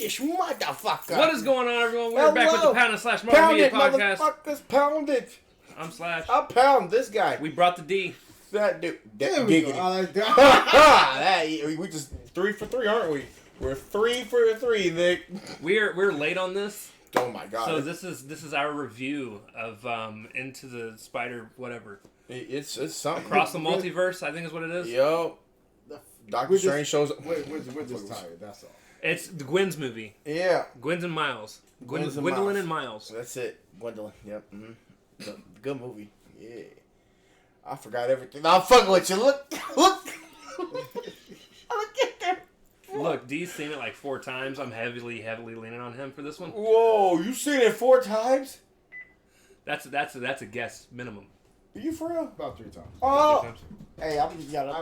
this motherfucker. What is going on, everyone? We're back with the Pound / Marvel Media Podcast. Motherfuckers, pound it. I'm Slash. I'll pound this guy. We brought the D. That dude. There we go. I like that. We just 3 for 3, aren't we? We're 3 for 3, Nick. We're late on this. Oh my god. So this is our review of Into the Spider whatever. It's something. Across the Multiverse, I think is what it is. Yo. Doctor Strange shows up. We're just tired, that's all. It's the Gwen's movie. Yeah. Gwen's and Miles. Gwendolyn Miles. and Miles. That's it. Gwendolyn. Yep. Mm-hmm. Good movie. Yeah. I forgot everything. I'm fucking with you. Look. Look at that. Look, D's seen it like 4 times. I'm heavily leaning on him for this one. Whoa, you seen it 4 times? That's a guess minimum. Are you for real? About 3 times. Oh. Hey, I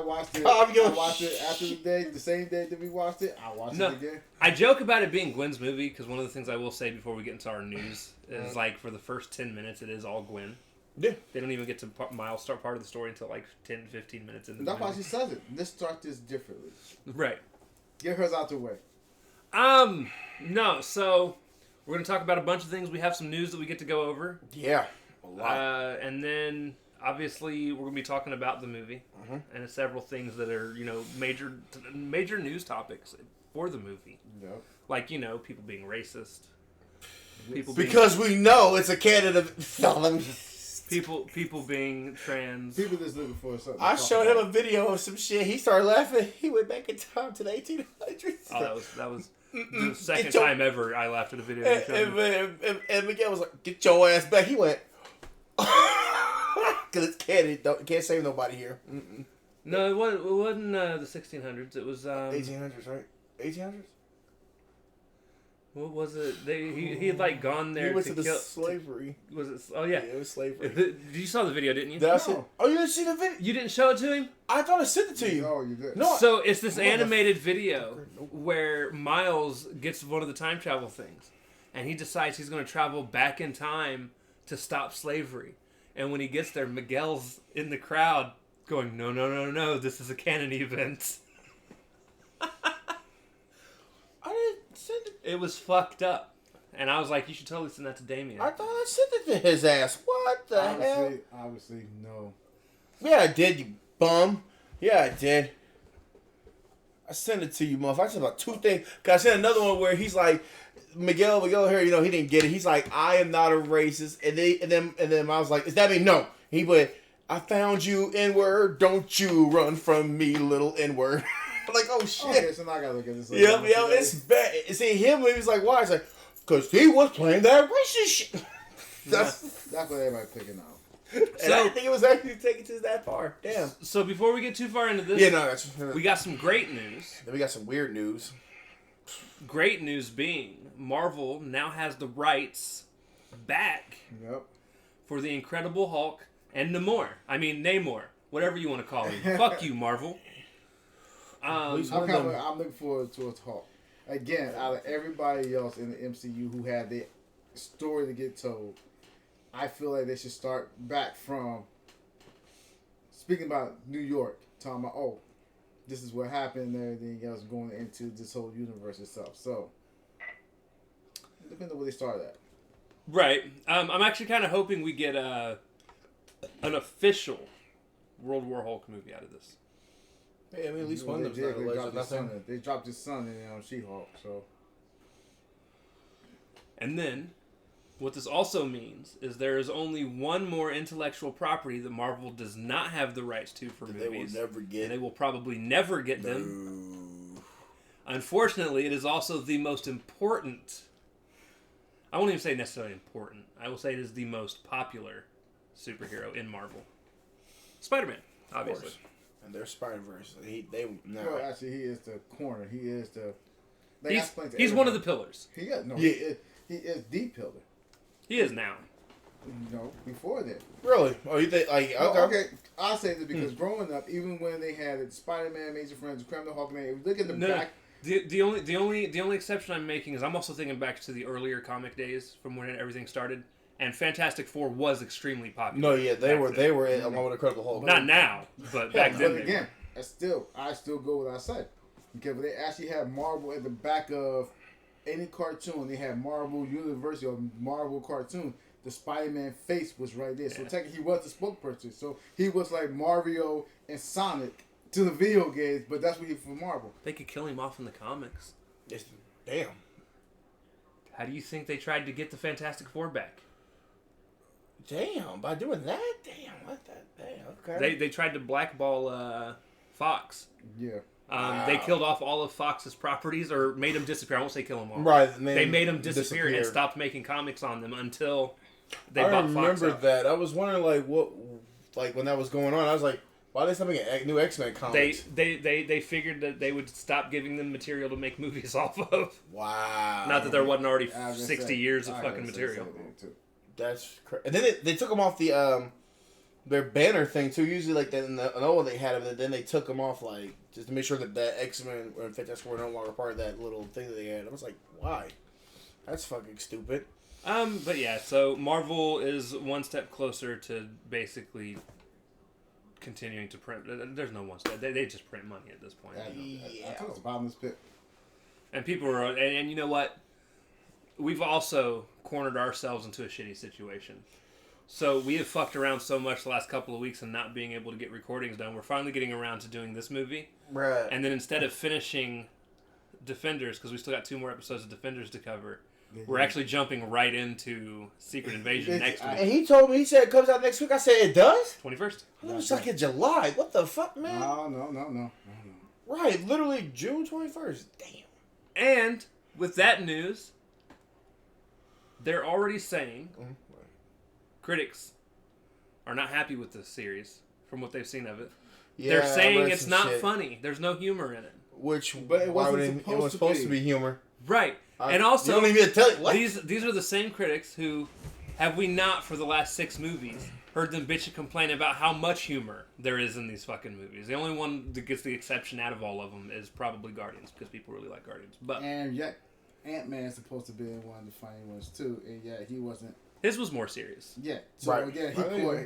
watched it. I watched it after the same day that we watched it. I watched it again. I joke about it being Gwen's movie because one of the things I will say before we get into our news is like for the first 10 minutes it is all Gwen. Yeah. They don't even get to Miles start part of the story until like 10, 15 minutes into the That's movie. why she says it. Let's start this differently. Right. Get hers out the way. No, so we're going to talk about a bunch of things. We have some news that we get to go over. Yeah. A lot. And then obviously we're going to be talking about the movie and several things that are, major news topics for the movie. Yep. Like, people being racist. Because we know it's a candidate felon. People being trans. People just looking for something. I showed him a video of some shit. He started laughing. He went back in time to the 1800s. Oh, that was the second time ever I laughed at a video. And Miguel was like, "Get your ass back." He went, "Because it's candidate. Can't save nobody here." Mm-mm. No, it wasn't the 1600s. It was 1800s, right? 1800s. What was it? He had like gone there. He went to the kill slavery. Was it? Oh yeah, it was slavery. You saw the video, didn't you? That's No. it. Oh, you didn't see the video? You didn't show it to him? I thought I sent it to you. Oh, you did. No. So it's this animated video where Miles gets one of the time travel things, and he decides he's going to travel back in time to stop slavery. And when he gets there, Miguel's in the crowd going, "No, this is a canon event." I didn't send it. It was fucked up. And I was like, you should totally send that to Damien. I thought I sent it to his ass. What the hell? Obviously, no. Yeah, I did, you bum. Yeah, I did. I sent it to you, motherfucker. I sent about 2 things. Cause I sent another one where he's like, Miguel here, he didn't get it. He's like, I am not a racist. And then I was like, does that mean no? He went, I found you, N-word. Don't you run from me, little N-word. I'm like, oh shit. Okay, so now I gotta look at this. Yep, it's bad. See him, he was like, why? It's like, cause he was playing that racist shit. That's what everybody picking out. And I didn't think it was actually taken to that far. Damn. So before we get too far into this, we got some great news. Then we got some weird news. Great news being Marvel now has the rights back for the Incredible Hulk and Namor, whatever you want to call him. Fuck you, Marvel. I'm looking forward to a talk. Again, out of everybody else in the MCU who had their story to get told, I feel like they should start back from speaking about New York, talking about, this is what happened and everything else going into this whole universe itself. So, depends on where they start at. Right. I'm actually kind of hoping we get an official World War Hulk movie out of this. Hey, at least one of them. They dropped his son in She-Hulk, so. And then, what this also means is there is only one more intellectual property that Marvel does not have the rights to for movies. They will never get. And they will probably never get them. Unfortunately, it is also the most important. I won't even say necessarily important. I will say it is the most popular superhero in Marvel. Spiderman, obviously. And their Spider-Verse. Well, actually, he is the corner. He is the. He's one of the pillars. He is the pillar. He is now. No, before that. Really? Oh, you think like okay? I'll say this because growing up, even when they had it, Spider-Man, Major Friends, Incredible Hulk, man, if you look at the back. The only exception I'm making is I'm also thinking back to the earlier comic days from when everything started. And Fantastic Four was extremely popular. No, yeah, they were along with Incredible Hulk. Not now, but back then. But again, I still go with what I said because they actually have Marvel at the back of any cartoon, they had Marvel University or Marvel cartoon, the Spider-Man face was right there. So technically he was the spokesperson. So he was like Mario and Sonic to the video games, but that's what he for Marvel. They could kill him off in the comics. Damn. How do you think they tried to get the Fantastic Four back? Damn, by doing that? Damn, what that? Damn, okay. They tried to blackball Fox. Yeah. Wow. They killed off all of Fox's properties, or made them disappear. I won't say kill them all. Right. They made them disappear and stopped making comics on them until they bought Fox. I remember that. I was wondering, like when that was going on, I was like, why are they stopping a new X-Men comics? They figured that they would stop giving them material to make movies off of. Wow. Not that there wasn't already 60 years of fucking material. That's crazy. And then they took them off the their banner thing too. Usually like that in the one they had them, and then they took them off like just to make sure that X-Men or Fantastic Four were no longer part of that little thing that they had. I was like, why? That's fucking stupid. But yeah, so Marvel is one step closer to basically continuing to print. There's no one step. They just print money at this point. I thought it was a bottomless pit. And people are, and you know what? We've also cornered ourselves into a shitty situation. So we have fucked around so much the last couple of weeks and not being able to get recordings done. We're finally getting around to doing this movie. Right. And then instead of finishing Defenders, because we still got 2 more episodes of Defenders to cover, we're actually jumping right into Secret Invasion next week. And he told me, he said it comes out next week. I said, it does? 21st. It was like in July. What the fuck, man? No. Right, literally June 21st. Damn. And with that news, they're already saying critics are not happy with this series from what they've seen of it. Yeah, they're saying it's not funny. There's no humor in it. But it wasn't supposed to be humor. Right. And also, you don't even tell what? These are the same critics who, have we not for the last 6 movies, heard them bitch and complain about how much humor there is in these fucking movies. The only one that gets the exception out of all of them is probably Guardians, because people really like Guardians. And yet, Ant-Man is supposed to be one of the funny ones too, and yet he wasn't. His was more serious. Yeah. So again,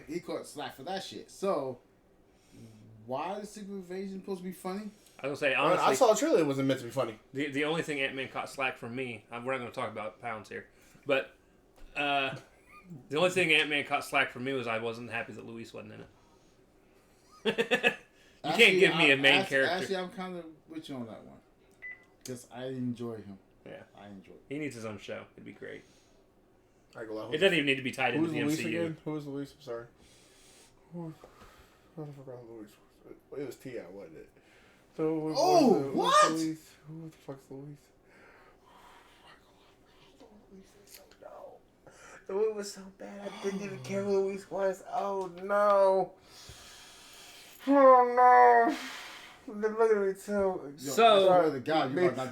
he caught slack for that shit. So why is Secret Invasion supposed to be funny? I was gonna say honestly, I saw a trailer. It wasn't meant to be funny. The only thing Ant-Man caught slack from me. We're not going to talk about pounds here, but the only thing Ant-Man caught slack from me was I wasn't happy that Luis wasn't in it. You can't give me a main character. Actually, I'm kind of with you on that one because I enjoy him. Yeah, I enjoy it. He needs his own show. It'd be great. It doesn't even need to be tied into the Luis MCU. Again? Who was Luis? I'm sorry. I forgot Luis. It was T.I., wasn't it? So what? Who the fuck's Luis? The movie was so bad I didn't even care who Luis was. Oh no. Oh no. They're looking at me too. So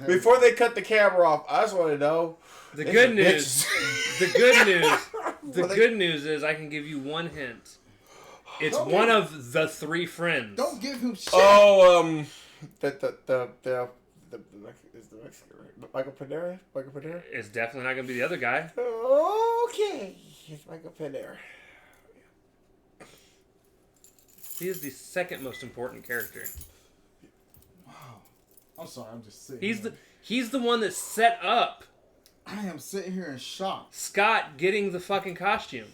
before they cut the camera off, I just want to know. The good news. The good news is I can give you one hint. It's one of the 3 friends. Don't give him shit. Oh, the is the Mexican, right? Michael Panera? It's definitely not going to be the other guy. Okay. It's Michael Panera. He is the second most important character. Wow. I'm sorry, I'm just sitting He's the one that set up I am sitting here in shock. Scott getting the fucking costume.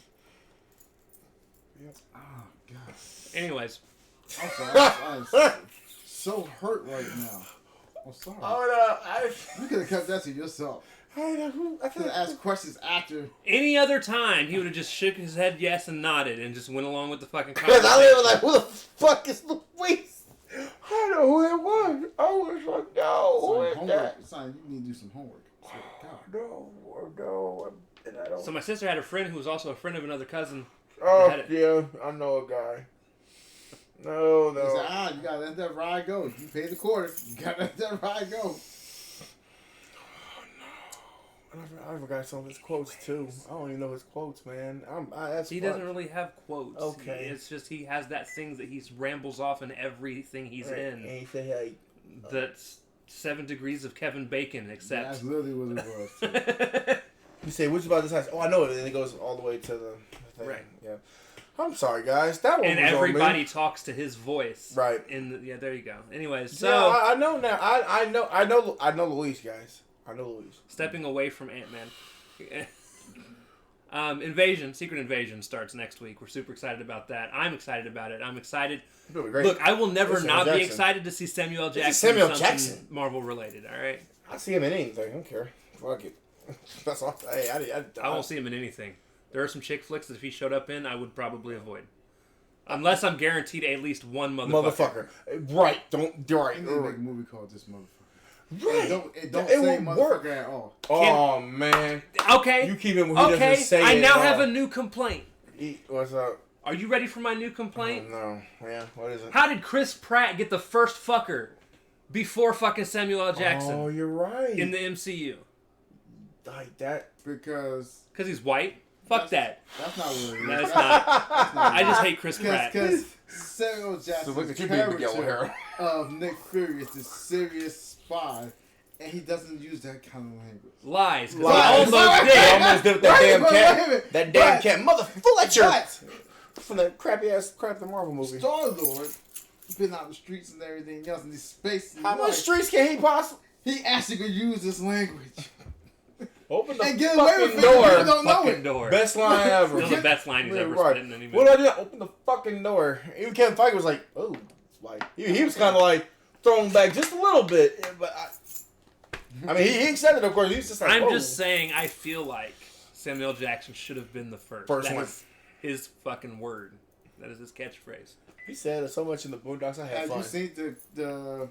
Yep. Oh, God. Anyways. I'm sorry. I'm so hurt right now. I'm sorry. Oh, no. You could have kept that to yourself. I could have asked questions after. Any other time, he would have just shook his head yes and nodded and just went along with the fucking conversation. Because I was like, who the fuck is Luis? I know who it was. I was like, no, who is that? Son, you need to do some homework. No. And I don't... So my sister had a friend who was also a friend of another cousin. Oh, yeah, I know a guy. No. He said, you gotta let that ride go. You pay the quarter. You gotta let that ride go. I forgot some of his quotes too. I don't even know his quotes, man. He doesn't really have quotes. Okay. It's just he has that thing that he rambles off in everything he's in. And he said, hey. That's 7 degrees of Kevin Bacon, except. That's literally what it was. You say, which about this house? Oh, I know it. And it goes all the way to the thing. Right. Yeah. I'm sorry, guys. That one and was everybody on me. talks to his voice. Right. Yeah, there you go. Anyways, so yeah, I know now. I know Luis, guys. I know Louise. Stepping away from Ant-Man. Secret Invasion starts next week. We're super excited about that. I'm excited about it. I'm excited. It'll be great. Look, I will never not be Jackson. excited to see Samuel Jackson. Samuel Jackson. Marvel related. All right. I see him in anything. I don't care. Fuck it. That's all. Hey, I won't see him in anything. There are some chick flicks that if he showed up in, I would probably avoid. Unless I'm guaranteed at least one motherfucker. Right. Don't. Right. You need to make a movie called This Motherfucker. Right. It don't say won't motherfucker work at all. Oh, man. Okay. You keep it when he doesn't say I it now at have all. a new complaint. What's up? Are you ready for my new complaint? Oh, no. Yeah, what is it? How did Chris Pratt get the first fucker before fucking Samuel L. Jackson? Oh, you're right. In the MCU. Like that. Because he's white? Fuck that. That's not what it is. That's not. I just hate Chris Pratt. Because Samuel Jackson's character of Nick Fury is this serious spy, and he doesn't use that kind of language. Lies. He almost did. He almost did with that damn cat. That damn cat. Motherfucker. From the crap the Marvel movie. Star-Lord been out in the streets and everything else in these spaces. How much streets can he possibly? He actually could use this language. Open the and get away with fucking door. People don't know it. Door. Best line ever. Still the best line he's ever Right. spit in any movie. What do I do? Open the fucking door. Even Kevin Feige was like, oh. Like, he was kind of like thrown back just a little bit. Yeah, but I mean, he accepted, of course. He was just like, I'm just saying, I feel like Samuel Jackson should have been the first. That one. is his fucking word. That is his catchphrase. He said so much in the Boondocks. I had Have fun. you seen the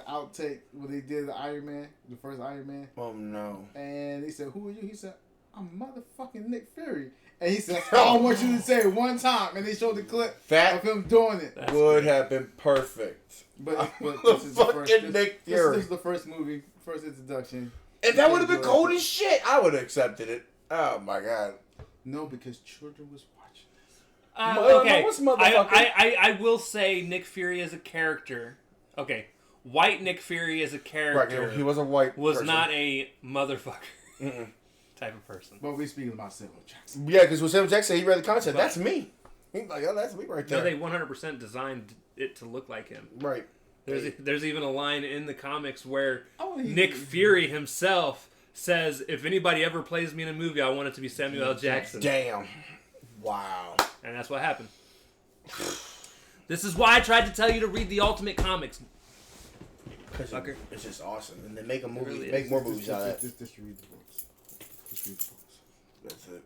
outtake when they did the Iron Man, the first Iron Man? Oh, no. And he said, who are you? He said, I'm motherfucking Nick Fury. And he said, I want you to say it one time. And they showed the clip of him doing it. That would have been perfect. But this is the first, Nick Fury. This is the first movie, first introduction. And that would have been cold as shit. I would have accepted it. Oh, my God. No, because children was watching this. Okay, what's motherfucker? I will say Nick Fury as a character. Okay, white Nick Fury as a character. Right, he was a white person. Not a motherfucker type of person. But we're speaking about Samuel Jackson. Yeah, because when Samuel Jackson, he read the concept. That's me. He's like, oh, that's me right there. No, they 100% designed it to look like him. Right. There's even a line in the comics where Nick Fury himself says, if anybody ever plays me in a movie, I want it to be Samuel L. Jackson. Damn. Wow. And that's what happened. This is why I tried to tell you to read the Ultimate Comics. Fucker. It's just awesome. And then make a movie, really make more movies out of that. Just read the books. Just read the books. That's it.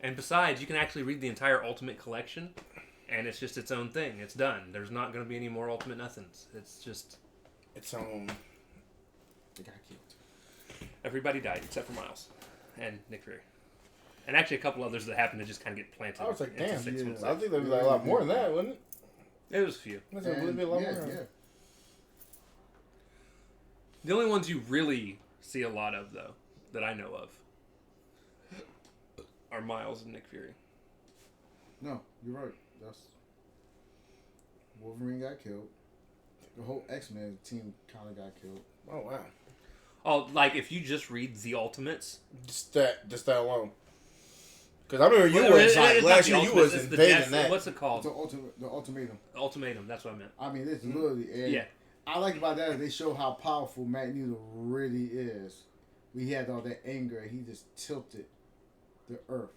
And besides, you can actually read the entire Ultimate Collection, and it's just its own thing. It's done. There's not going to be any more Ultimate Nothings. It's just its own. They got killed. Everybody died except for Miles and Nick Fury. And actually a couple others that happened to just kind of get planted. I was like, damn. I think months. there was like a lot more than that, wasn't it? It was a few. Would it be a lot more? Yeah. The only ones you really see a lot of, though, that I know of, are Miles and Nick Fury. No, you're right. That's Wolverine got killed. The whole X-Men team kind of got killed. Oh, wow. Oh, like, if you just read The Ultimates? Just that alone. Because I remember you were like, last year you was invading that. What's it called? The Ultimatum. Ultimatum, that's what I meant. I mean, it's literally... Yeah. I like about that is they show how powerful Magneto really is. We had all that anger. He just tilted the earth.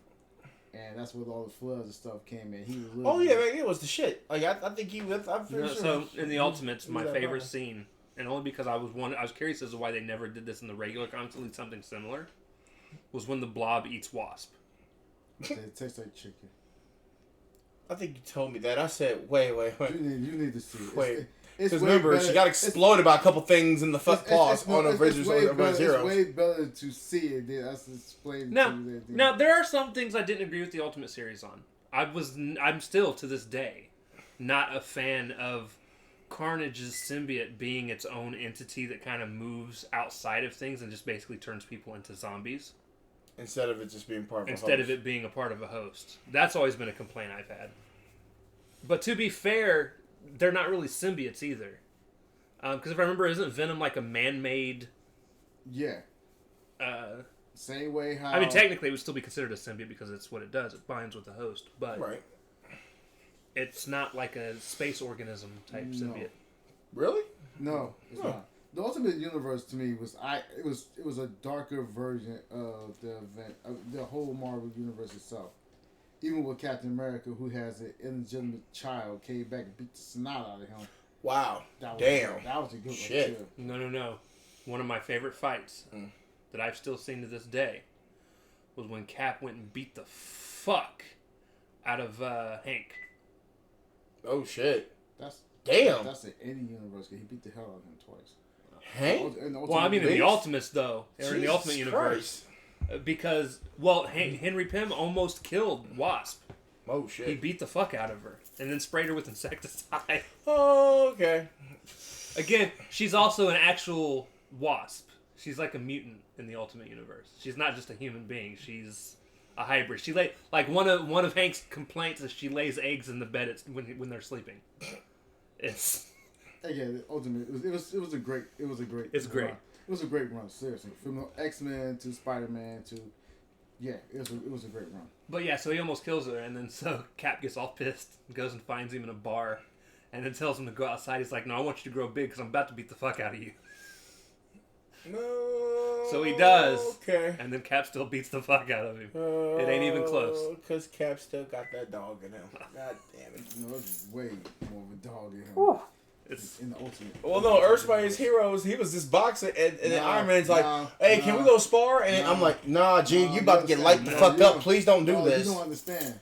And that's where all the floods and stuff came in. He was oh, yeah, man, it was the shit. Like, I think he was... So, in The Ultimates, my favorite scene, and only because I was curious as to why they never did this in the regular comics, at least something similar, was when the Blob eats Wasp. It tastes like chicken. I think you told me that. I said, wait. You need to see it. Wait. Because remember, she got exploded by a couple things in the first pause on Avengers Heroes. It's way better to see it than us explain to you. Now, there are some things I didn't agree with the Ultimate series on. I'm still, to this day, not a fan of Carnage's symbiote being its own entity that kind of moves outside of things and just basically turns people into zombies. Instead of it just being part of a host. Instead of it being a part of a host. That's always been a complaint I've had. But to be fair, they're not really symbiotes either. Because if I remember, isn't Venom like a man-made... Yeah. Same way how... I mean, technically it would still be considered a symbiote because it's what it does. It binds with the host. But right. It's not like a space organism type symbiote. Really? No, it's not. The Ultimate Universe to me was it was a darker version of the event of the whole Marvel universe itself. Even with Captain America, who has an illegitimate child, came back and beat the snot out of him. Wow. That was a good shit. one too. No. One of my favorite fights that I've still seen to this day was when Cap went and beat the fuck out of Hank. Oh shit. That's in any universe. He beat the hell out of him twice. Hank? Well, I mean in the Ultimates though, or in the Ultimate Jesus Universe, because Henry Pym almost killed Wasp. Oh shit. He beat the fuck out of her and then sprayed her with insecticide. Oh, okay. Again, she's also an actual wasp. She's like a mutant in the Ultimate Universe. She's not just a human being. She's a hybrid. She like one of Hank's complaints is she lays eggs in the bed when they're sleeping. It's again Ultimate. It was a great. It's great. Run. It was a great run. Seriously, from X-Men to Spider-Man to it was a great run. But yeah, so he almost kills her, and then so Cap gets all pissed, goes and finds him in a bar, and then tells him to go outside. He's like, "No, I want you to grow big because I'm about to beat the fuck out of you." No. So he does. Okay. And then Cap still beats the fuck out of him. It ain't even close. Because Cap still got that dog in him. God damn it. No, it's way more of a dog in him. Whew. It's in the Ultimate. Well, no, Earthspider's heroes, he was this boxer, and then Iron Man's like, hey, can we go spar? And I'm like, nah, G, you about to get light the fuck up. Please don't do this. You don't understand.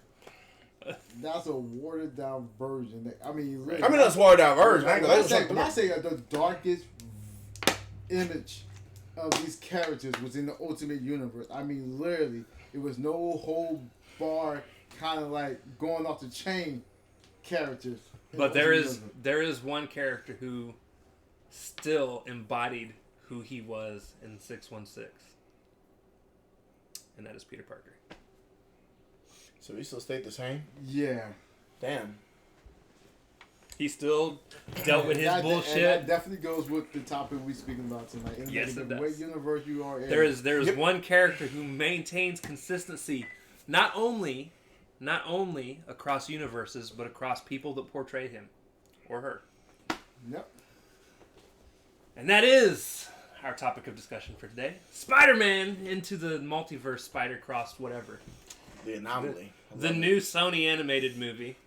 That's a watered down version. I mean, that's watered down version. When I say the darkest image of these characters was in the Ultimate Universe. I mean, literally, it was no whole bar kind of like going off the chain characters. But there is one character who still embodied who he was in 616. And that is Peter Parker. So he still stayed the same? Yeah. Damn. He still dealt with his bullshit. And that definitely goes with the topic we're speaking about tonight. Yes, it does. What universe you are in. There is one character who maintains consistency, not only across universes, but across people that portray him or her. Yep. And that is our topic of discussion for today. Spider-Man into the multiverse, spider-crossed, whatever. The anomaly. The new Sony animated movie,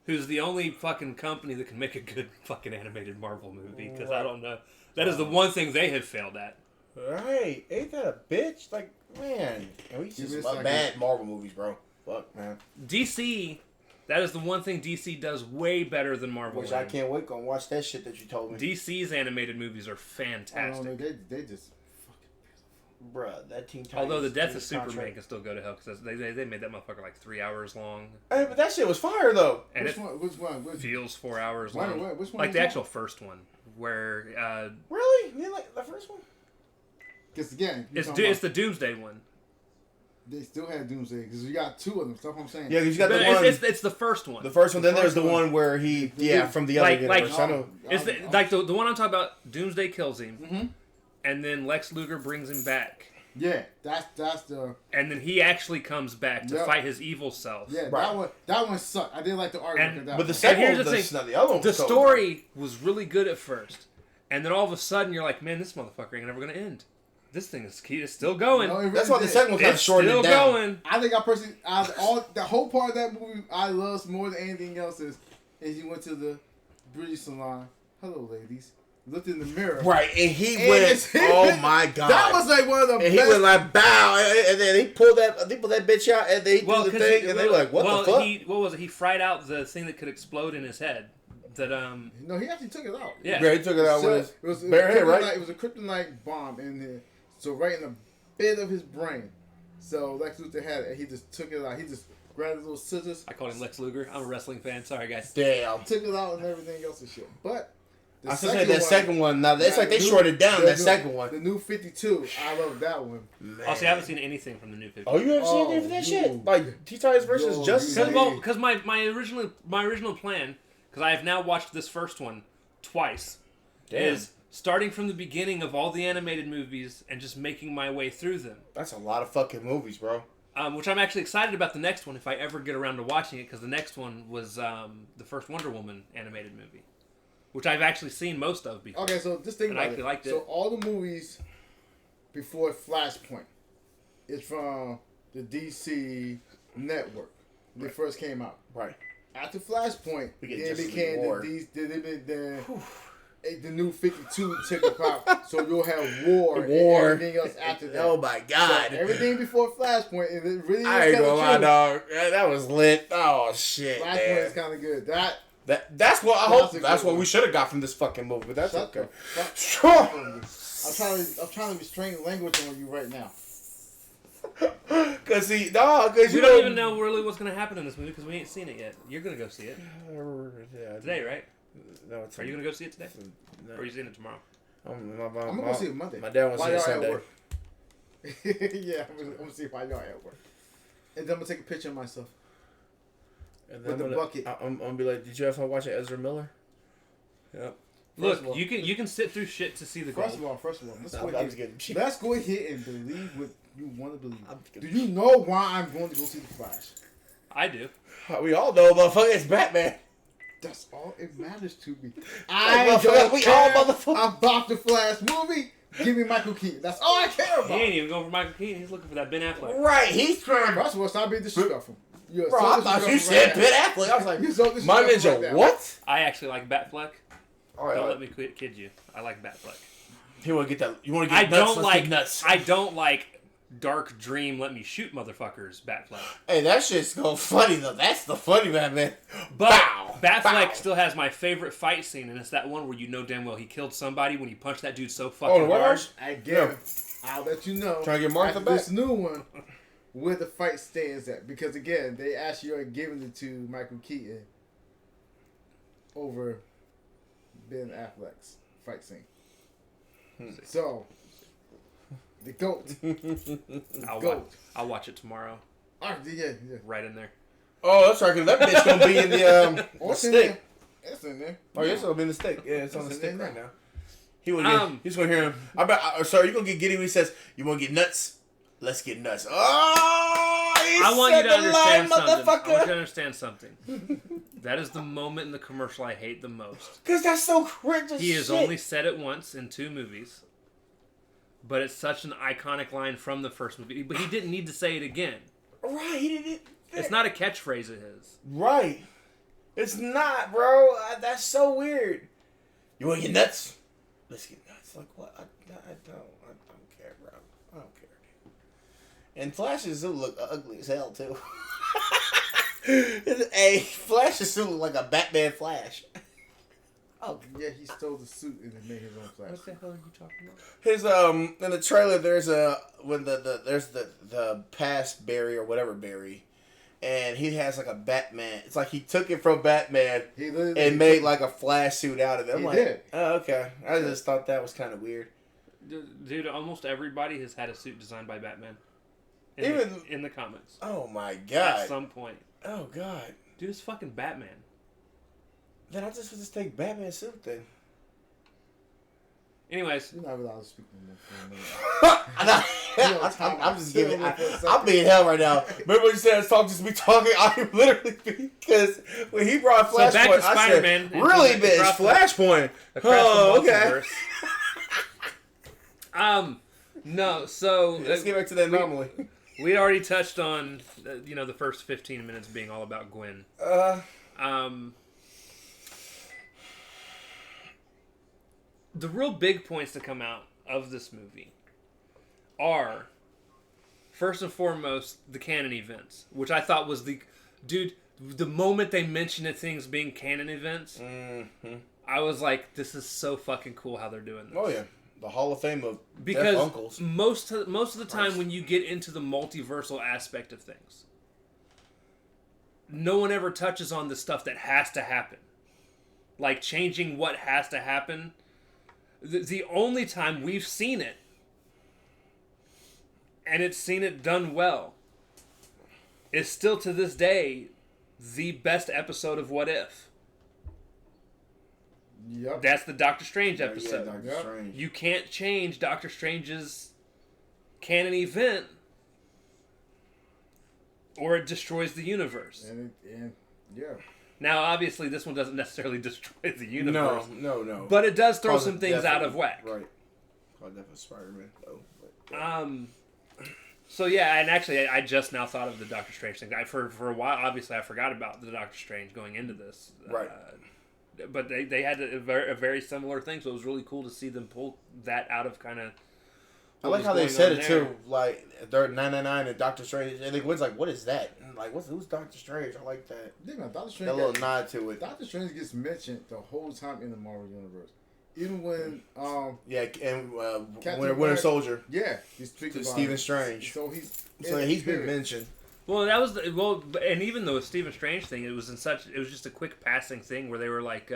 who's the only fucking company that can make a good fucking animated Marvel movie, because I don't know. That is the one thing they have failed at. Right. Ain't that a bitch? Like, man. We just love bad Marvel movies, bro. Fuck, man. DC, that is the one thing DC does way better than Marvel. Which I can't wait to watch that shit that you told me. DC's animated movies are fantastic. Oh, no, they just fucking bruh, that Teen Titans. Although the death of Superman can still go to hell because they made that motherfucker like 3 hours long. Hey, but that shit was fire though. And which one? Feels 4 hours long. Which one? Like the actual first one, where really? You didn't like the first one? Because again, it's the Doomsday one. They still had Doomsday because you got two of them. Stuff I'm saying. Yeah, because you got but the one. It's the first one. The first one. Then there's the one where he from the other universe. The one I'm talking about. Doomsday kills him, and then Lex Luger brings him back. Yeah, that's the. And then he actually comes back to fight his evil self. Yeah, right. that one sucked. I didn't like the artwork of that. But the second one, the other one. The story was really good at first, and then all of a sudden you're like, man, this motherfucker ain't never gonna end. This thing is key. It's still going. No, that's why the second one kind of shortened it down. Still going. I think the whole part of that movie I loved more than anything else is he went to the beauty salon. Hello, ladies. Looked in the mirror. Right, and he went, oh my God. That was like one of the best. And he went like, bow, and then he pulled that bitch out, and then he did the thing, and they were like, what the fuck? What was it? He fried out the thing that could explode in his head. No, he actually took it out. Yeah, he took it out with his bare head, right? It was a kryptonite bomb in there. So right in the bed of his brain. So Lex Luthor had it, and he just took it out. He just grabbed his little scissors. I called him Lex Luger. I'm a wrestling fan. Sorry, guys. Damn. Took it out and everything else and shit. But I should say that second one. Now it's like they shorted down that second one. The new 52. I love that one. Man. Oh, see, I haven't seen anything from the new 52. Oh, you haven't seen anything for that shit? Like Teen Titans versus Justice League? Because my original plan, because I have now watched this first one twice, is starting from the beginning of all the animated movies and just making my way through them. That's a lot of fucking movies, bro. Which I'm actually excited about the next one if I ever get around to watching it, because the next one was the first Wonder Woman animated movie. which I've actually seen most of before. Okay, so just think and about I actually it. liked it. So all the movies before Flashpoint is from the DC network. When they first came out. Right. After Flashpoint, it became the new 52 took about. So you'll have War and everything else after that. Oh my God. So everything before Flashpoint, it really I ain't gonna lie, dog. That was lit. Oh shit. Flashpoint is kind of good. That's what I hope. That's what we should have got from this fucking movie. But that's okay. I'm trying to restrain language on you right now. Cause we don't even know really what's gonna happen in this movie because we ain't seen it yet. You're gonna go see it today, right? No, are you gonna go see it today? No. Or are you seeing it tomorrow? I'm gonna go see it Monday. My dad wants to see it Sunday. Yeah, I'm gonna see why y'all at work, and then I'm gonna take a picture of myself with the bucket. I'm gonna be like, did you ever watch Ezra Miller? Yep. Look, you can sit through shit to see the gold. First of all, let's go ahead and believe what you want to believe. Do you know why I'm going to go see The Flash? I do. We all know, motherfucker. It's Batman. That's all it matters to me. I don't care about the Flash movie. Give me Michael Keaton. That's all I care about. He ain't even going for Michael Keaton. He's looking for that Ben Affleck. Right. He's trying. First of all, stop being disrespectful. Bro, I thought you said Ben Affleck. I was like, my ninja, what? I actually like Batfleck. Don't let me kid you. I like Batfleck. You want to get that? You want to get nuts? Nuts. I don't like Dark Dream. Let me shoot motherfuckers. Batfleck. Hey, that shit's going funny though. That's the funny man. But Batfleck still has my favorite fight scene, and it's that one where you know damn well he killed somebody when he punched that dude so fucking hard. Again, I'll let you know. Trying to get Martha back. This new one, where the fight stands at, because again, they actually are giving it to Michael Keaton over Ben Affleck's fight scene. So, the GOAT. I'll watch it tomorrow. Yeah. Right in there. Oh, that's right, because that bitch gonna be in the steak. It's in there. Oh, yeah, it's gonna be in the steak. Yeah, it's on the steak right now. He's gonna hear him. Sorry, you gonna get giddy when he says, "You wanna get nuts? Let's get nuts." Oh, I want you to understand something. I want you to understand something. That is the moment in the commercial I hate the most. Because that's so cringe as He has only said it once in 2 movies. But it's such an iconic line from the first movie. But he didn't need to say it again. Right, he didn't. It's not a catchphrase of his. Right. It's not, bro. That's so weird. You want to get nuts? Let's get nuts. Like, what? I don't care, bro. I don't care. And Flash's suit look ugly as hell, too. Hey, Flash's suit look like a Batman Flash. Oh yeah, he stole the suit and then made his own Flash. What the hell are you talking about? His in the trailer there's there's the past Barry or whatever Barry, and he has like a Batman. It's like he took it from Batman and made like a Flash suit out of it. I'm like, oh okay. I just thought that was kind of weird. Dude, almost everybody has had a suit designed by Batman. In the comics. Oh my god. At some point. Oh god. Dude, it's fucking Batman. Then I just take Batman suit then. Anyways. You're not allowed to speak no more. I'm just giving. I'm being hell right now. Remember when you said talk just be talking? I'm literally because when he brought Flashpoint, I said, "Really, bitch, Flashpoint." Oh, okay. No. So let's get back to that anomaly. We already touched on, the first 15 minutes being all about Gwen. The real big points to come out of this movie are, first and foremost, the canon events, which I thought was the moment they mentioned things being canon events, I was like, this is so fucking cool how they're doing this. Oh yeah. The Hall of Fame of because Deaf Uncles. Most of the time when you get into the multiversal aspect of things, no one ever touches on the stuff that has to happen. Like changing what has to happen. The only time we've seen it, and it's seen it done well, is still to this day the best episode of What If. Yep. That's the Doctor Strange episode. Yeah, Doctor Strange. You can't change Doctor Strange's canon event, or it destroys the universe. And yeah. Now, obviously, this one doesn't necessarily destroy the universe. No. But it does throw some things out of whack. Right. Called that for Spider-Man, though. But, So yeah, and actually, I just now thought of the Doctor Strange thing. For a while, obviously, I forgot about the Doctor Strange going into this. Right. But they had a very similar thing, so it was really cool to see them pull that out of kind of. I like how they said it too. Like they're 999 and Doctor Strange, and Gwen's like, "What is that?" And like, who's Doctor Strange? I like that. Yeah, Doctor Strange. That little nod to it. Doctor Strange gets mentioned the whole time in the Marvel universe, even when Winter Soldier. Yeah, he's treated Stephen Strange. So he's been mentioned. Well, that was and even though the Stephen Strange thing, it was just a quick passing thing where they were like.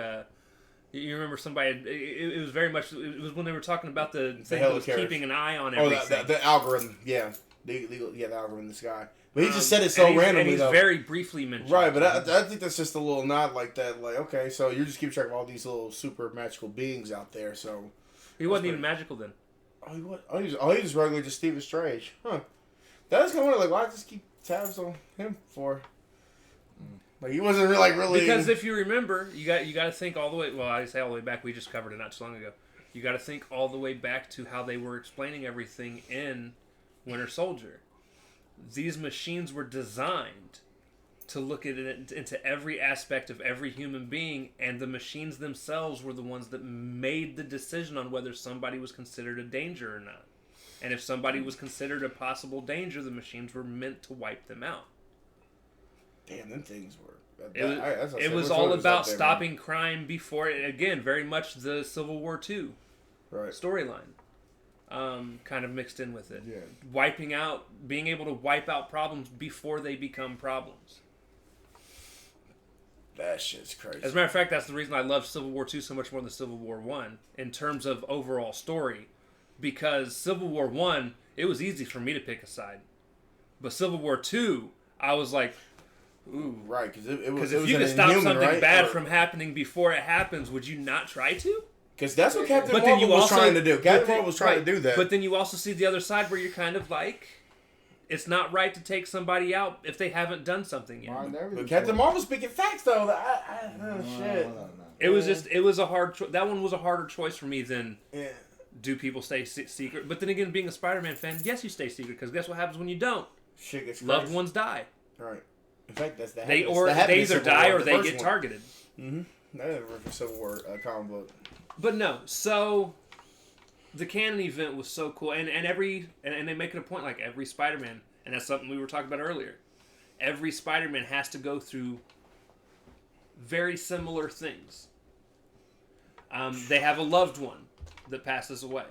You remember somebody? It was very much. It was when they were talking about the thing that was keeping an eye on everything. Oh, the algorithm. Yeah, the algorithm in the sky. But he just said it so randomly. And he's very briefly mentioned. Right, but I think that's just a little nod like that. Like, okay, so you just keep track of all these little super magical beings out there. So he wasn't even magical then. Oh, he was. He was regularly just Stephen Strange. Huh? That's kind of like why I just keep tabs on him for. Like he wasn't really because if you remember, you got to think all the way. Well, I say all the way back. We just covered it not too long ago. You got to think all the way back to how they were explaining everything in Winter Soldier. These machines were designed to look at it into every aspect of every human being, and the machines themselves were the ones that made the decision on whether somebody was considered a danger or not. And if somebody was considered a possible danger, the machines were meant to wipe them out. Damn, them things were. It was all about stopping crime before it. Again, very much the Civil War II storyline, kind of mixed in with it. Yeah. Being able to wipe out problems before they become problems. That shit's crazy. As a matter of fact, that's the reason I love Civil War II so much more than Civil War I in terms of overall story, because Civil War I, it was easy for me to pick a side, but Civil War II, I was like. Ooh, right, because if you could stop something bad from happening before it happens, would you not try to? Because that's what Captain Marvel was trying to do. Captain Marvel was trying to do that. But then you also see the other side where you're kind of like, it's not right to take somebody out if they haven't done something yet. But Captain Marvel's speaking facts, though. Shit. It was a hard choice. That one was a harder choice for me than do people stay secret. But then again, being a Spider-Man fan, yes, you stay secret, because guess what happens when you don't? Shit gets loved ones die. Right. In fact, that's they either die or they get targeted. Mm-hmm. That never worked for Civil War comic book. But no, so the canon event was so cool, and they make it a point like every Spider-Man, and that's something we were talking about earlier. Every Spider-Man has to go through very similar things. They have a loved one that passes away.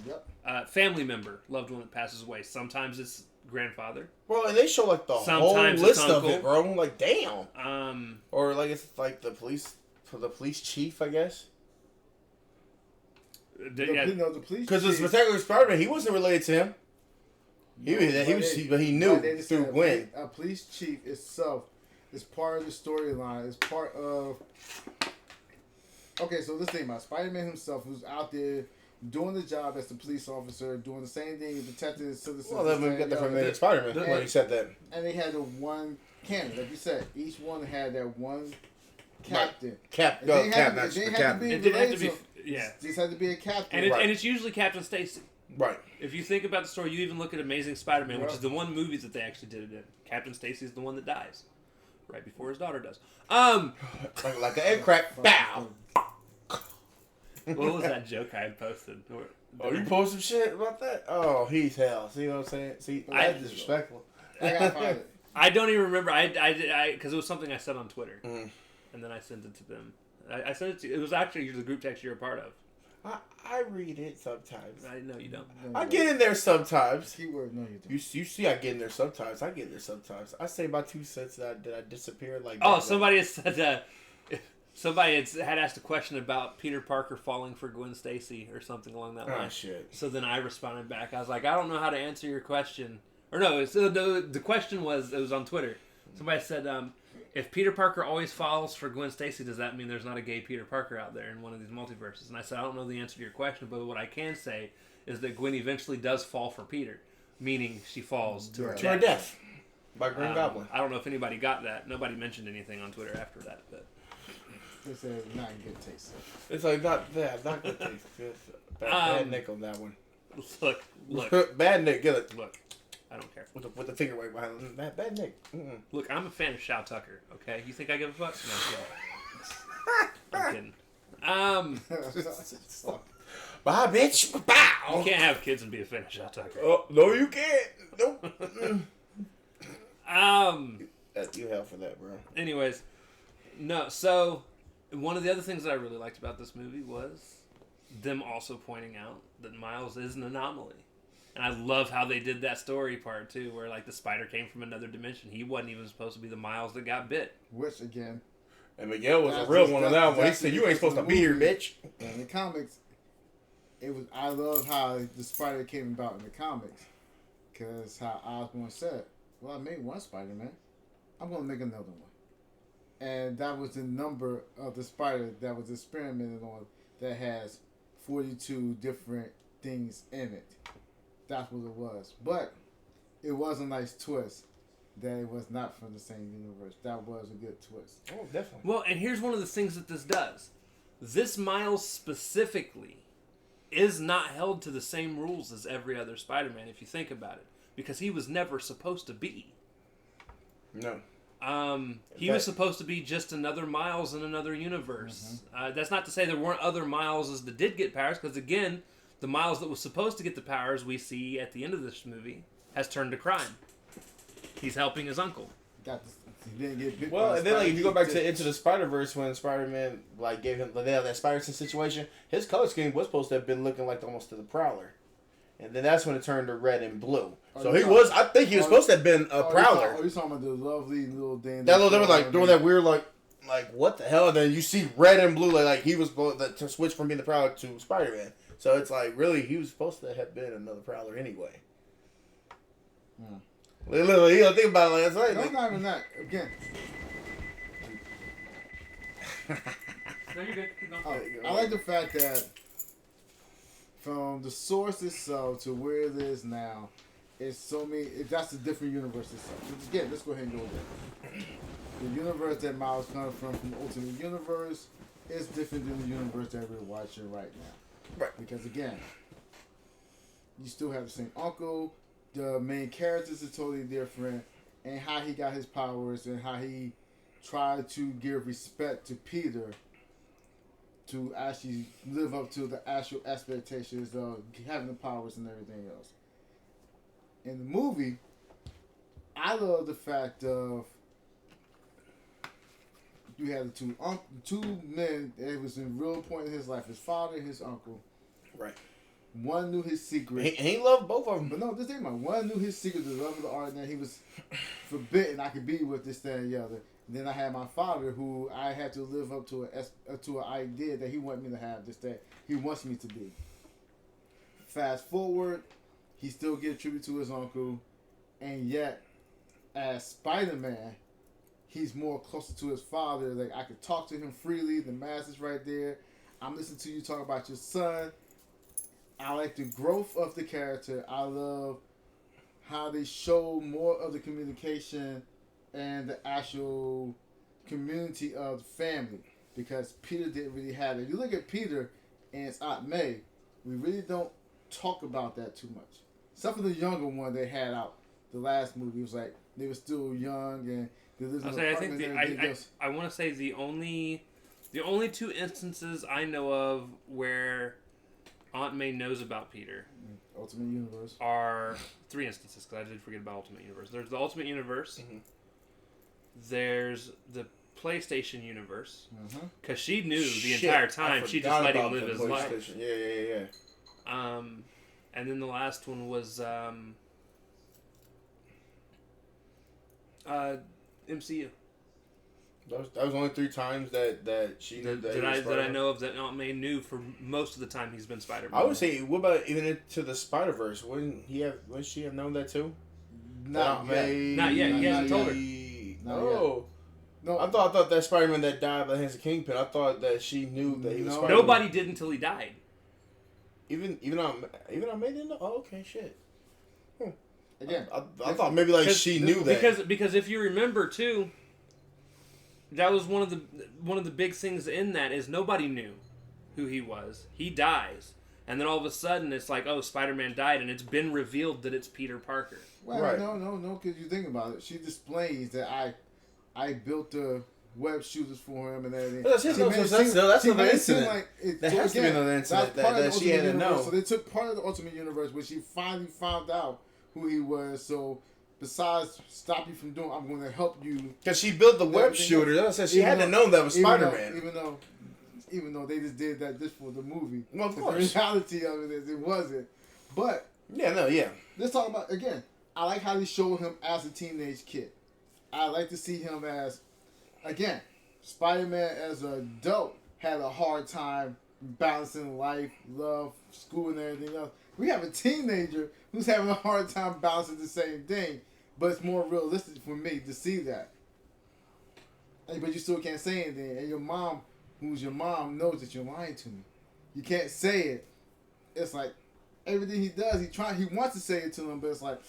Yep. Family member, loved one that passes away. Sometimes it's grandfather. Well, and they show like the whole list of it, bro. Like, damn. Or like it's like the police chief, I guess. The police. Because the Spectacular Spider-Man, he wasn't related to him. But he knew through Gwen. A police chief itself is part of the storyline. It's part of. Okay, so let's think about Spider-Man himself, who's out there doing the job as the police officer, doing the same thing, protecting the citizens. Well, then we got that from Spider-Man when he said that. And they had the one canon, like you said. Each one had that one captain. Captain. It didn't have to be. Yeah. It just had to be a captain. And it's usually Captain Stacy. Right. If you think about the story, you even look at Amazing Spider-Man, which is the one movie that they actually did it in. Captain Stacy's the one that dies. Right before his daughter does. Like an egg crack. Bow. What was that joke I had posted? Oh, you post some shit about that? Oh, he's hell. See what I'm saying? See, that's disrespectful. I gotta find it. I don't even remember. I because it was something I said on Twitter, and then I sent it to them. I sent it to. It was actually the group text you're a part of. I read it sometimes. I know you don't. I get in there sometimes. Keyword, no, you don't. You see, I get in there sometimes. I say my 2 cents that I disappear like. Oh, somebody has said. Somebody had asked a question about Peter Parker falling for Gwen Stacy or something along that line. Oh, shit. So then I responded back. I was like, I don't know how to answer your question. Or no, the question was, it was on Twitter. Somebody said, if Peter Parker always falls for Gwen Stacy, does that mean there's not a gay Peter Parker out there in one of these multiverses? And I said, I don't know the answer to your question, but what I can say is that Gwen eventually does fall for Peter, meaning she falls to her death. By Green Goblin. I don't know if anybody got that. Nobody mentioned anything on Twitter after that, but they said it's not in good taste. It's like not good taste. Bad Nick on that one. Look. Bad Nick, get it. Look, I don't care. With the finger wave behind him. Bad Nick. Mm-mm. Look, I'm a fan of Shao Tucker. Okay, you think I give a fuck? No, I'm kidding. Bye, bitch. Bow. You can't have kids and be a fan of Shao Tucker. Oh no, you can't. Nope. You hell for that, bro. Anyways, no. So one of the other things that I really liked about this movie was them also pointing out that Miles is an anomaly. And I love how they did that story part, too, where, like, the spider came from another dimension. He wasn't even supposed to be the Miles that got bit. Which, again... And Miguel was a real one on that one. He said, you ain't supposed to be here, bitch. In the comics, I love how the spider came about in the comics. Because how Osborn said, well, I made one Spider-Man. I'm going to make another one. And that was the number of the spider that was experimented on that has 42 different things in it. That's what it was. But it was a nice twist that it was not from the same universe. That was a good twist. Oh, definitely. Well, and here's one of the things that this does. This Miles specifically is not held to the same rules as every other Spider-Man, if you think about it. Because he was never supposed to be. No. He was supposed to be just another Miles in another universe. Mm-hmm. That's not to say there weren't other Mileses that did get powers, because again, the Miles that was supposed to get the powers we see at the end of this movie has turned to crime. He's helping his uncle. He didn't get bit. Well, and then like if you go back to Into the Spider-Verse when Spider-Man like gave him that Spider-Man situation, his color scheme was supposed to have been looking like almost to the Prowler. And then that's when it turned to red and blue. So I think he was supposed to have been a Prowler. You talking about the lovely little thing? They were like doing that weird like what the hell? And then you see red and blue like he was supposed to switch from being the Prowler to Spider-Man. So it's like really he was supposed to have been another Prowler anyway. Literally, think about it. Like, no, not even that. Again. No, you're good. I like the fact that from the source itself to where it is now, it's so many. That's a different universe itself. Again, let's go ahead and go there. The universe that Miles comes from the Ultimate Universe, is different than the universe that we're watching right now. Right. Because again, you still have the same uncle. The main characters are totally different, and how he got his powers and how he tried to give respect to Peter to actually live up to the actual expectations of having the powers and everything else. In the movie, I love the fact of you had the two men that was in real point in his life, his father and his uncle. Right. One knew his secret. He loved both of them. But no, this thing, man. One knew his secret, the love of the art, and that he was forbidden. I could be with this, that, and the other. And then I had my father, who I had to live up to an idea that he wanted me to have, this, that he wants me to be. Fast forward, he still gives tribute to his uncle, and yet, as Spider-Man, he's more closer to his father. Like, I could talk to him freely. The mask is right there. I'm listening to you talk about your son. I like the growth of the character. I love how they show more of the communication and the actual community of the family. Because Peter didn't really have it. If you look at Peter and his Aunt May, we really don't talk about that too much. Except for the younger one they had out. The last movie was like, they were still young and they lived in an apartment and everything else. I want to say the only two instances I know of where Aunt May knows about Peter Ultimate Universe are 3 instances, because I did forget about Ultimate Universe. There's the Ultimate Universe. Mm-hmm. There's the PlayStation Universe, because she knew the Shit, entire time. She just let him live his life. Yeah. And then the last one was MCU. That was only 3 times that she knew that that I know of that Aunt May knew for most of the time he's been Spider-Man. I would say, what about even into the Spider-Verse? Wouldn't she have known that too? Not yet. He hasn't told her. No, I thought that Spider-Man that died by the hands of Kingpin, I thought that she knew that he was Spider-Man. Nobody did until he died. Even Aunt May didn't know? Oh, okay, shit. again, I thought maybe like she knew that because if you remember too, that was one of the big things in that is nobody knew who he was. He dies, and then all of a sudden it's like, oh, Spider-Man died, and it's been revealed that it's Peter Parker. Well, right. no, because you think about it, she displays that I built the web shooters for him and everything. That's another incident. Like there has to be another incident that she had to know. So they took part of the Ultimate Universe where she finally found out who he was. So besides stop you from doing, I'm going to help you. Because she built the web shooter. That's what she had to know that was Spider-Man. Even though they just did that just for the movie. Well, of course. The reality of it is it wasn't. But let's talk about again. I like how they showed him as a teenage kid. I like to see him as, again, Spider-Man as an adult had a hard time balancing life, love, school, and everything else. We have a teenager who's having a hard time balancing the same thing, but it's more realistic for me to see that. But you still can't say anything, and your mom, who's your mom, knows that you're lying to me. You can't say it. It's like everything he does, he wants to say it to him, but it's like.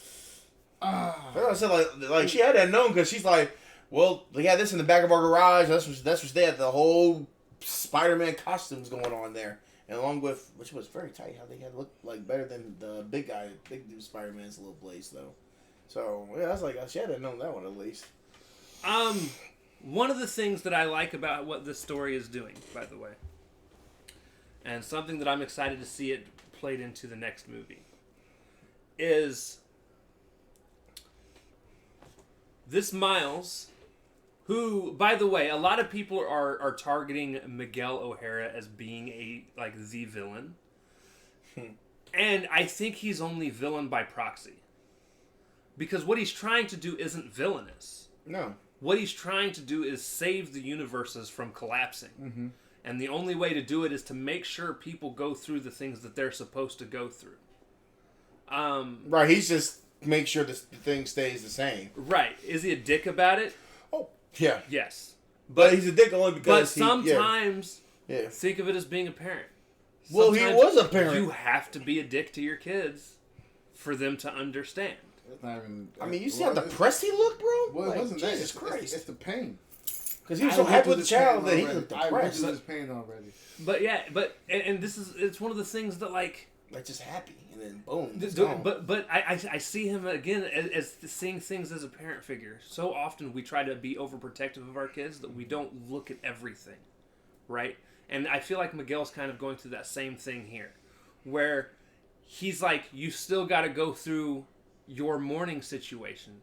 I said like she had that known because she's like, well, they had this in the back of our garage. That's what they had the whole Spider-Man costumes going on there, and along with which was very tight how they had looked like better than the big dude Spider-Man's little place though. So yeah, I was like she had to known that one at least. One of the things that I like about what this story is doing, by the way, and something that I'm excited to see it played into the next movie, is this Miles, who, by the way, a lot of people are targeting Miguel O'Hara as being the villain. And I think he's only villain by proxy. Because what he's trying to do isn't villainous. No. What he's trying to do is save the universes from collapsing. Mm-hmm. And the only way to do it is to make sure people go through the things that they're supposed to go through. Right, he's just make sure the thing stays the same. Right. Is he a dick about it? Oh, yeah. Yes. But he's a dick only because But sometimes think of it as being a parent. Well, he was a parent. You have to be a dick to your kids for them to understand. It's not even, I mean, you see how depressed he looked, bro? Well, it wasn't Jesus that. Christ. It's the pain. Because he was so happy with the child that he was depressed. I went through this pain already. But yeah, and it's one of the things that like just happy. And then boom. But I see him again as seeing things as a parent figure. So often we try to be overprotective of our kids that we don't look at everything, right? And I feel like Miguel's kind of going through that same thing here, where he's like, you still got to go through your mourning situation,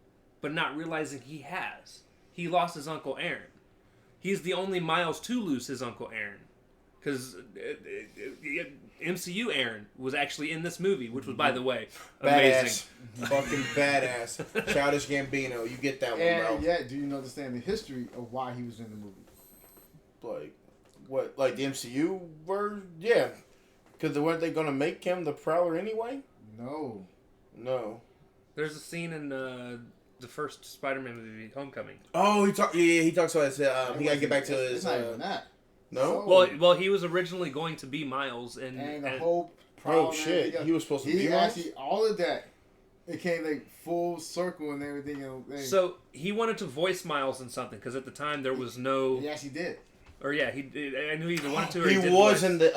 but not realizing he lost his Uncle Aaron. He's the only Miles to lose his Uncle Aaron. Because MCU Aaron was actually in this movie, which was, by the way, amazing. Fucking badass. Childish Gambino. You get that one, bro. Yeah, do you understand the history of why he was in the movie? Like, what? Like the MCU were? Yeah. Because weren't they going to make him the Prowler anyway? No. There's a scene in the first Spider-Man movie, Homecoming. Oh, he talks about his, he got to get back to his... It's not even that. No? Well, he was originally going to be Miles. And the whole problem... Oh, shit. He was supposed to be Miles? Actually, all of that, it came like full circle and everything. So, he wanted to voice Miles in something, because at the time there was no... He actually did. Or I knew he either wanted to or he did. He was in the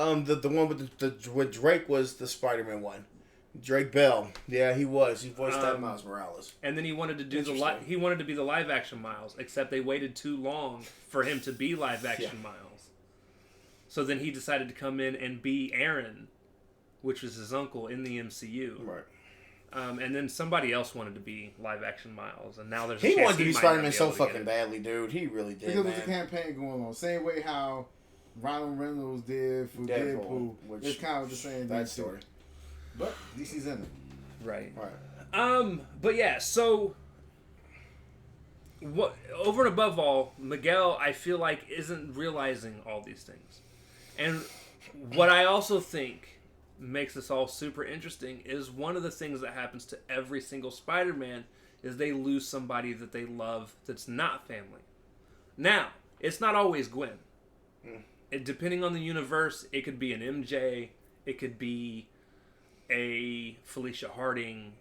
one with Drake was the Spider-Man one. Drake Bell. Yeah, he was. He voiced that Miles Morales. And then he wanted to do he wanted to be the live action Miles, except they waited too long for him to be live action Miles. So then he decided to come in and be Aaron, which was his uncle in the MCU. Right. And then somebody else wanted to be live action Miles, and now there's he wanted to be Spider-Man so fucking badly, dude. He really did. Because there's a campaign going on, same way how Ryan Reynolds did for Deadpool. It's kind of the same that story. But at least he's in it. Right. But yeah, so over and above all, Miguel, I feel like, isn't realizing all these things. And what I also think makes this all super interesting is one of the things that happens to every single Spider-Man is they lose somebody that they love that's not family. Now, it's not always Gwen. Depending on the universe, it could be an MJ, it could be a Felicia Harding,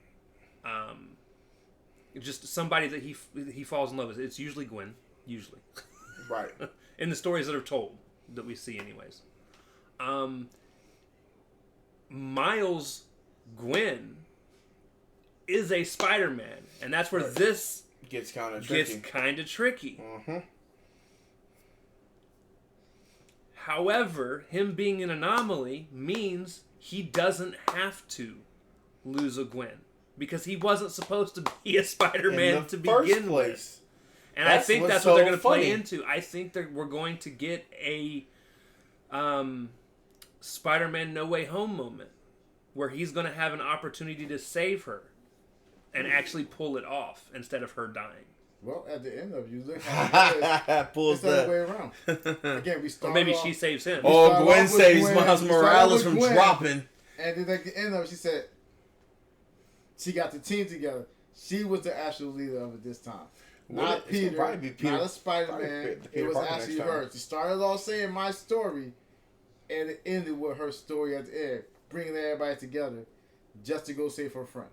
just somebody that he falls in love with. It's usually Gwen, usually. Right. In the stories that are told, that we see anyways. Miles Gwen is a Spider-Man, and that's where this gets kind of tricky. Mm-hmm. However, him being an anomaly means he doesn't have to lose a Gwen, because he wasn't supposed to be a Spider-Man to begin with. And I think that's what they're going to play into. I think we're going to get a Spider-Man No Way Home moment where he's going to have an opportunity to save her and actually pull it off instead of her dying. Well, at the end of you look at it, pulls the other way around. Again, we start. Or maybe she saves him. Oh, Gwen saves Miles Morales from dropping. And then at the end of it, she said she got the team together. She was the actual leader of it this time. Not Peter, not a Spider-Man. It was actually her. She started off saying my story, and it ended with her story at the end, bringing everybody together just to go save her friend.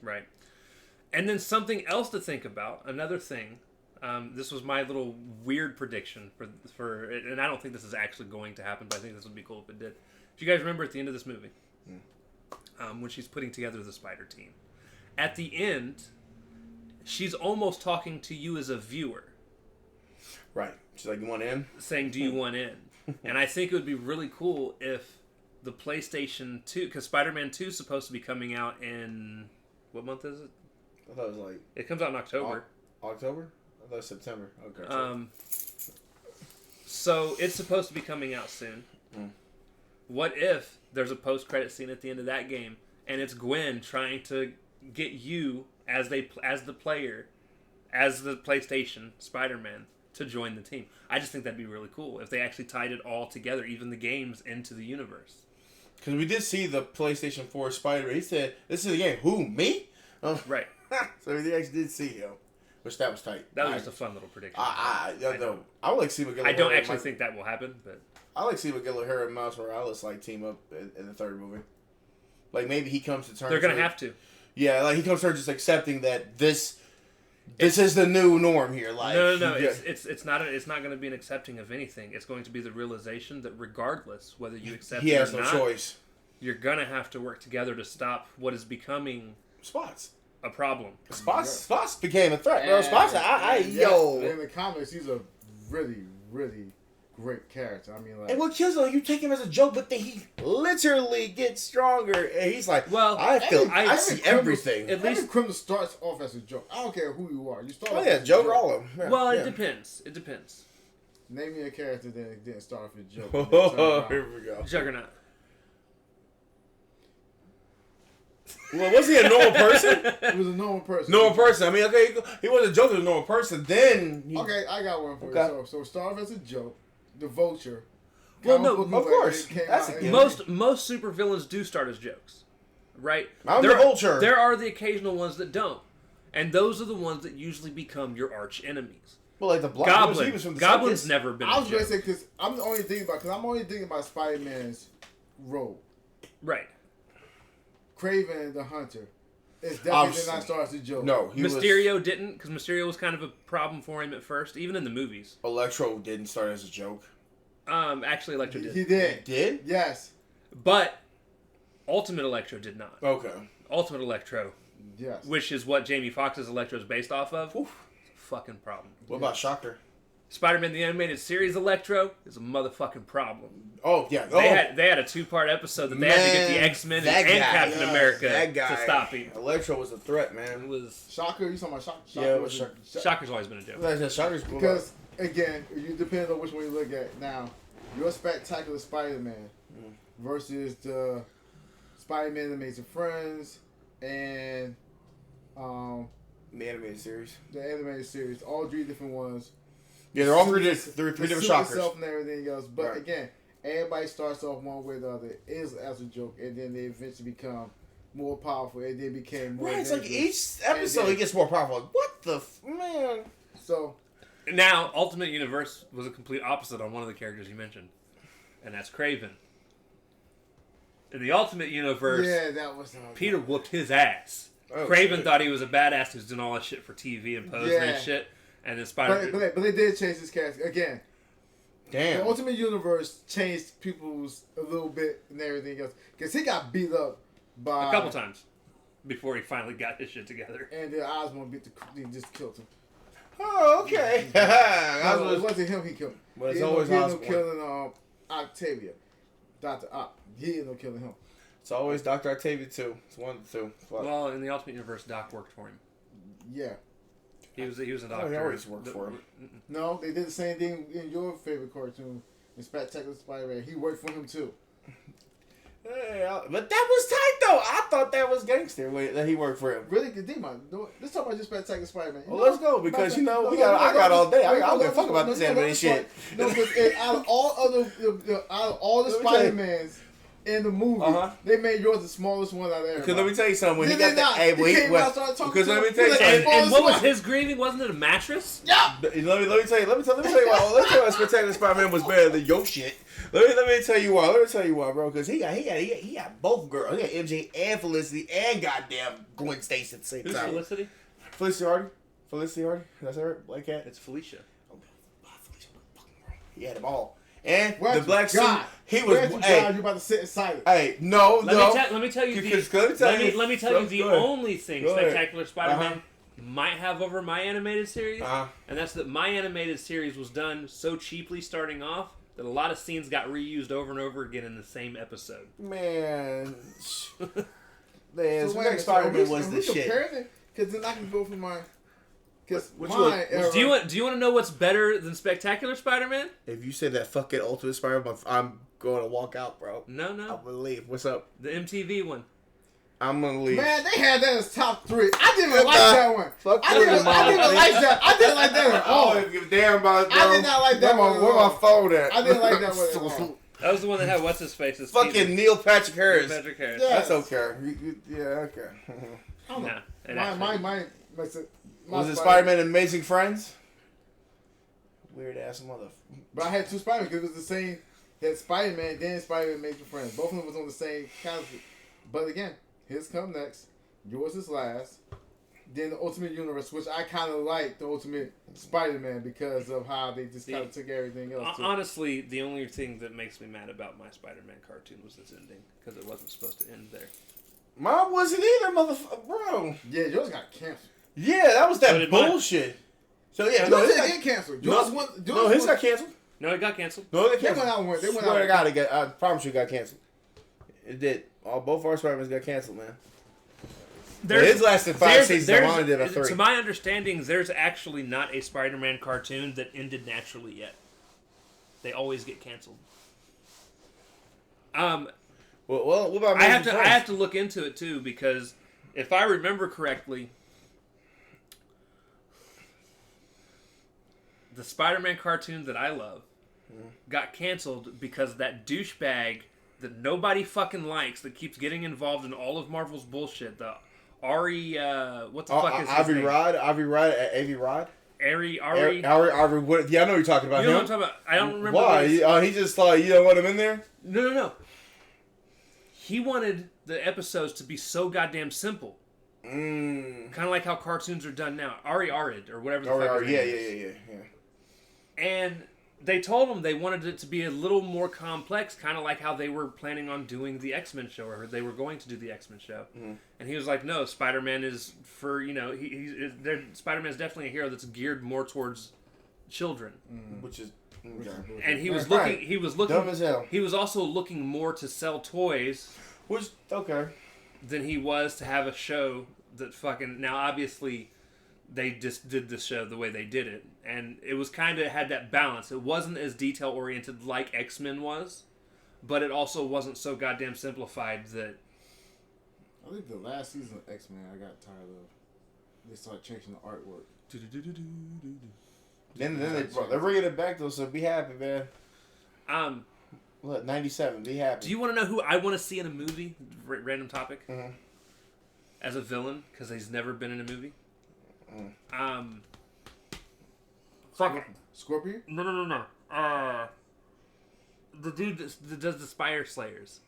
Right. And then something else to think about, another thing. This was my little weird prediction for, and I don't think this is actually going to happen, but I think this would be cool if it did. If you guys remember at the end of this movie, when she's putting together the Spider team, at the end, she's almost talking to you as a viewer. Right. She's like, you want in? Saying, do you want in? And I think it would be really cool if the PlayStation 2, because Spider-Man 2 is supposed to be coming out in, what month is it? I thought it was like... It comes out in October. October? I thought it was September. Okay. So it's supposed to be coming out soon. What if there's a post-credit scene at the end of that game, and it's Gwen trying to get you as the player, as the PlayStation Spider-Man, to join the team? I just think that'd be really cool if they actually tied it all together, even the games, into the universe. Because we did see the PlayStation 4 Spider-Man. He said, "This is the game." Who, me? Right. So we actually did see him, which that was tight. That was just a fun little prediction. I would like to see McGill. I don't actually think that will happen, but I like to see McGill O'Hara and Miles Morales like team up in the third movie. Like maybe he comes to terms. They're gonna have to. Yeah, like he comes to terms just accepting that this is the new norm here. Like no. It's not going to be an accepting of anything. It's going to be the realization that regardless whether you accept it or not, he has no choice. You're gonna have to work together to stop what is becoming a problem. Spots became a threat, bro. Spots, in the comics, he's a really, really great character. I mean, like, and what kills him, you take him as a joke, but then he literally gets stronger, and he's like, "Well, I see everything." At least criminal starts off as a joke. I don't care who you are. You start. Oh yeah, Joker, all of them. Yeah. Well, it depends. Name me a character that didn't start off as a joke. Oh, here we go. Juggernaut. Well, was he a normal person? He was a normal person. Normal person. I mean, okay, he wasn't a joke. He was a normal person. Then okay, I got one for you. So start off as a joke. The Vulture. Well, no, of course. Most supervillains do start as jokes, right? I'm the Vulture. There are the occasional ones that don't, and those are the ones that usually become your arch enemies. Well, like the Goblin's never been. I was going to say because I'm only thinking about Spider-Man's role. Right. Kraven the Hunter. It's definitely did not start as a joke. No, Mysterio didn't, because Mysterio was kind of a problem for him at first, even in the movies. Electro didn't start as a joke. Actually, Electro did. He did. He did? Yes. But Ultimate Electro did not. Okay. Ultimate Electro. Yes. Which is what Jamie Foxx's Electro is based off of. Oof. It's a fucking problem. What about Shocker? Spider-Man the Animated Series Electro is a motherfucking problem. Oh, yeah. They had a 2-part episode that they had to get the X-Men and Captain America to stop him. Electro was a threat, man. It was... Shocker? You talking about Shocker? Yeah, it was Shocker. Shocker's always been a joke. Shocker's cool. Because, again, you depend on which one you look at. Now, your Spectacular Spider-Man versus the Spider-Man that Amazing Friends and the animated series. The animated series. All 3 different ones. Yeah, they're all three different Shockers. And everything else. But again, everybody starts off one way or the other is as a joke, and then they eventually become more powerful, and they became more. Right, it's like each episode it gets more powerful. Like, what the man? So now, Ultimate Universe was a complete opposite on one of the characters you mentioned, and that's Kraven. In the Ultimate Universe, that was Peter whooped his ass. Oh, Craven shit. thought he was a badass who's doing all that shit for TV and posing and shit. And then Spider-Man... But they did change his cast. Again, damn. The Ultimate Universe changed people's a little bit and everything else. Because he got beat up by... a couple times. Before he finally got his shit together. And then Osborn just killed him. Oh, okay. No, it wasn't him he killed. But it's He always ended up Osborn. killing Octavia. Dr. Ock. He ended up killing him. It's always Dr. Octavia, too. It's one of the two. Fuck. Well, in the Ultimate Universe, Doc worked for him. Yeah. He was a Oh, doctor. he always worked for him. No, they did the same thing in your favorite cartoon, in Spectacular Spider-Man. He worked for him too. Yeah, but that was tight, though. I thought that was gangster that he worked for him. Really? D-Man, let's talk about just Spectacular Spider-Man. Well, let's go, because, I got all day. I don't give a fuck about this animated shit. No, because out of all the Spider-Mans in the movie, they made yours the smallest one out of everybody. Because let me tell you something. When he Did got they the... not? He came out and started talking Because to let me him. tell you He's like, something. And what was his grieving? Wasn't it a mattress? Yeah. Let me tell you why Spectacular Spider-Man was better than your shit. Let me tell you why, bro. Because he got both girls. He got MJ and Felicity and goddamn Gwen Stacy at the same Who's time. Felicity? Felicity Hardy. That's her. Black cat. It's Felicia. He had them all. And Where's the black suit. God? He was. Where's God? You about to sit in silence. Hey, no. Let me tell you the Go ahead. only thing Go ahead. Spectacular Spider-Man might have over my animated series, and that's that my animated series was done so cheaply starting off that a lot of scenes got reused over and over again in the same episode. Man. So Spider-Man was the shit. Because then I can go for my... Because Which mine... Do you want to know what's better than Spectacular Spider-Man? If you say that fucking Ultimate Spider-Man, I'm going to walk out, bro. No. I'm going to leave. What's up? The MTV one. I'm going to leave. Man, they had that as top 3. I didn't even like that one. I didn't like that. I didn't like that at all. I don't give a damn about it, bro. I did not like that one. Where my phone at? I didn't like that one at all. That was the one that had what's his face. Fucking Neil Patrick Harris. Neil Patrick Harris. Yeah. That's okay. Yeah, okay. I don't know. Nah, Was it Spider-Man and Amazing Friends? Weird ass mother. But I had 2 Spider-Man because it was the same. That Spider-Man, then Spider-Man Major Friends. Both of them was on the same category. But again, his come next. Yours is last. Then the Ultimate Universe, which I kind of like the Ultimate Spider-Man because of how they just kind of took everything else. Honestly, the only thing that makes me mad about my Spider-Man cartoon was its ending because it wasn't supposed to end there. Mine wasn't either, motherfucker, bro. Yeah, yours got canceled. Yeah, that was that So did mine. bullshit. So yeah, Yours his didn't get canceled. Yours his got canceled. No, it got canceled. No, they They canceled. went out. They went Swear to out. God, I promise you, it got canceled. It did. Both our Spider-Mans got canceled, man. His lasted 5 seasons. Mine did a 3. To my understanding, there's actually not a Spider-Man cartoon that ended naturally yet. They always get canceled. Well, what about I have to look into it too because if I remember correctly, the Spider-Man cartoon that I love got canceled because that douchebag that nobody fucking likes that keeps getting involved in all of Marvel's bullshit. The Ari, what the fuck is his name? Avi Rod. Ari. What, yeah, I know what you're talking about. You know what I'm talking about? I don't remember. Why? He just thought you don't want him in there? No. He wanted the episodes to be so goddamn simple. Kind of like how cartoons are done now. Ari Arid, or whatever the fuck his name is. Yeah. And they told him they wanted it to be a little more complex, kind of like how they were planning on doing the X-Men show, or they were going to do the X-Men show. And he was like, no, Spider-Man is for, Spider-Man is definitely a hero that's geared more towards children. Which is... And he was looking dumb as hell. He was also looking more to sell toys, which than he was to have a show that fucking. Now, obviously, they just did the show the way they did it, and it was kind of had that balance. It wasn't as detail oriented like X-Men was, but it also wasn't so goddamn simplified that. I think the last season of X-Men I got tired of. They started changing the artwork. Then they're bringing it back though, so be happy, man. Look, 97. Be happy. Do you want to know who I want to see in a movie? Random topic. As a villain, because he's never been in a movie. Scorpion? No. The dude that does the Spire Slayers.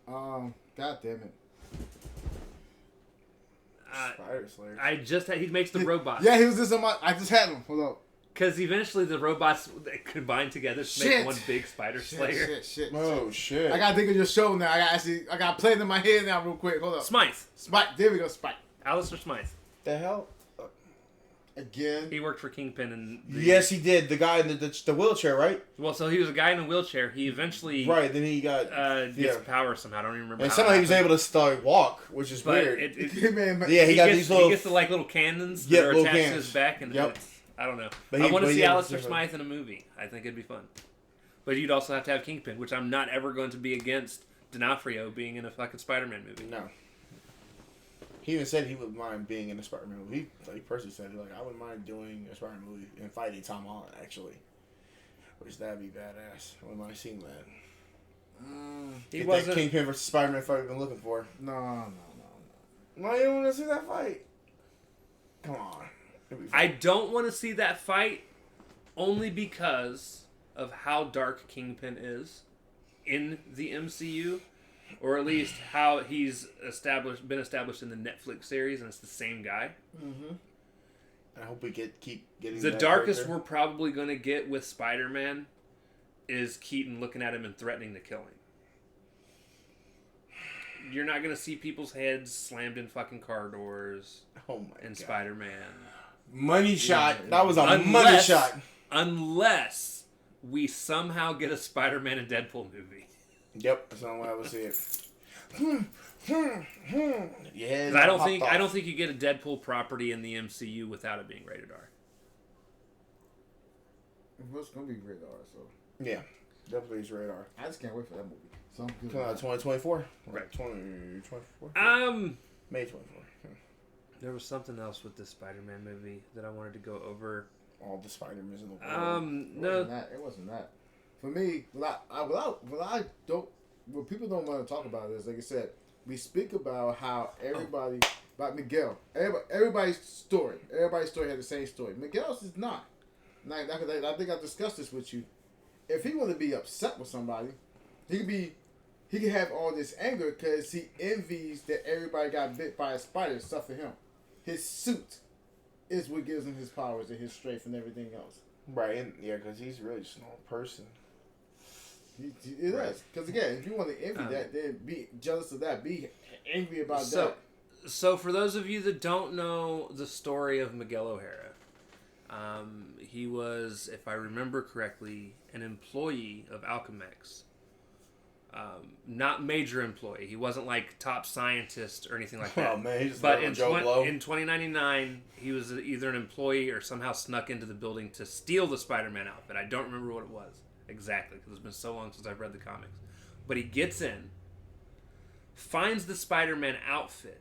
God damn it. Spider Slayer. He makes the robots. Yeah, he was just on my. I just had him. Hold up. Because eventually the robots combine together to make one big Spider Slayer. Shit. Shit. I gotta think of your show now. I got play it in my head now real quick. Hold up. Smythe. There we go. Smythe. Alistair Smythe. The hell? Again. He worked for Kingpin and. Yes, he did. The guy in the wheelchair, right? Well, so he was a guy in a wheelchair. He eventually. Right. Then he got gets power somehow. I don't even remember. And somehow he was able to start walk, which is weird. He got these little. He gets the little cannons that are attached to his back, and I don't know. I want to see Alistair Smythe in a movie. I think it'd be fun. But you'd also have to have Kingpin, which I'm not ever going to be against D'Onofrio being in a fucking Spider-Man movie. No. He even said he wouldn't mind being in a Spider-Man movie. He personally said, I wouldn't mind doing a Spider-Man movie and fighting Tom Holland, actually. Which, that'd be badass. I wouldn't mind seeing that. He wasn't... that Kingpin versus Spider-Man fight we've been looking for. No. Why you don't want to see that fight? Come on. I don't want to see that fight only because of how dark Kingpin is in the MCU. Or at least how he's been established in the Netflix series, and it's the same guy. Mm-hmm. I hope we keep getting the darkest character. We're probably going to get with Spider-Man is Keaton looking at him and threatening to kill him. You're not going to see people's heads slammed in fucking car doors. Oh my God. Spider-Man. Money shot. Yeah. That was a money shot. Unless we somehow get a Spider-Man and Deadpool movie. Yep, that's the only way I would see it. Yeah, I don't think you get a Deadpool property in the MCU without it being rated R. It's gonna be rated R, so yeah, definitely is rated R. I just can't wait for that movie. So 2024, right? 2024. May 24. There was something else with this Spider-Man movie that I wanted to go over. All the Spider-Mans in the world. No, it wasn't that. For me, what people don't want to talk about is, like I said, we speak about how everybody, about Miguel, everybody's story had the same story. Miguel's is not. I think I discussed this with you. If he want to be upset with somebody, he could have all this anger because he envies that everybody got bit by a spider except for him. His suit is what gives him his powers and his strength and everything else. Right, and because he's really just a normal person. It is. Because again, if you want to envy that, then be jealous of that. Be angry about that. So for those of you that don't know the story of Miguel O'Hara, he was, if I remember correctly, an employee of Alchemex. Not major employee. He wasn't like top scientist or anything like that. Oh man, he's but in 2099, he was either an employee or somehow snuck into the building to steal the Spider-Man outfit. I don't remember what it was exactly because it's been so long since I've read the comics. But he gets in, finds the Spider-Man outfit,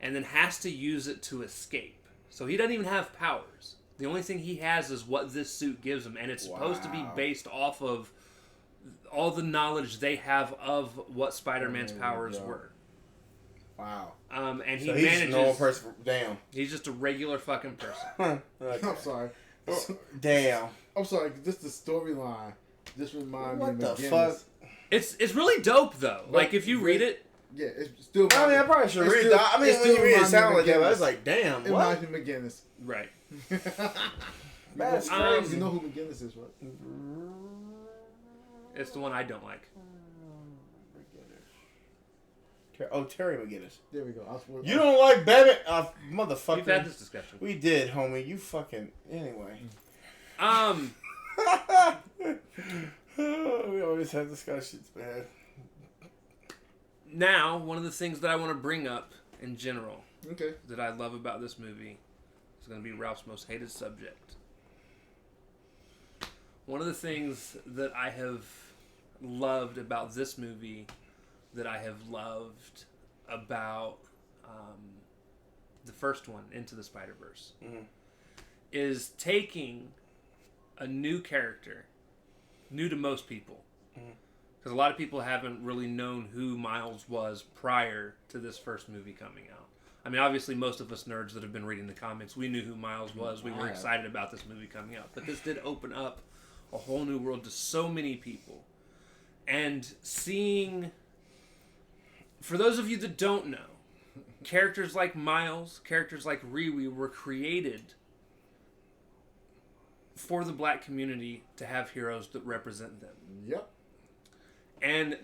and then has to use it to escape. So he doesn't even have powers. The only thing he has is what this suit gives him, and it's supposed to be based off of all the knowledge they have of what Spider-Man's powers were. Wow. And he so manages. He's a normal person. Damn. He's just a regular fucking person. Okay. I'm sorry. Damn. I'm sorry. Just the storyline just reminds me of what the McGinnis. fuck? It's really dope though. Like if you read it. Yeah, it's still. I mean, I probably should read it. I mean, when you read it, it sounds like that. But I was like, damn. It reminds me of McGinnis. Right. That's crazy. You know who McGinnis is, right? It's the one I don't like. Oh, Terry McGinnis. There we go. You don't like Batman? Motherfucker. We've had this discussion. We did, homie. You fucking... Anyway. We always have discussions, man. Now, one of the things that I want to bring up in general okay, that I love about this movie is going to be Ralph's most hated subject. One of the things that I have loved about this movie, that I have loved about the first one, Into the Spider-Verse, is taking a new character, new to most people, because a lot of people haven't really known who Miles was prior to this first movie coming out. I mean, obviously, most of us nerds that have been reading the comics, we knew who Miles was. We were excited about this movie coming out. But this did open up a whole new world to so many people. And seeing... For those of you that don't know, characters like Miles, characters like Riri were created for the black community to have heroes that represent them. Yep. And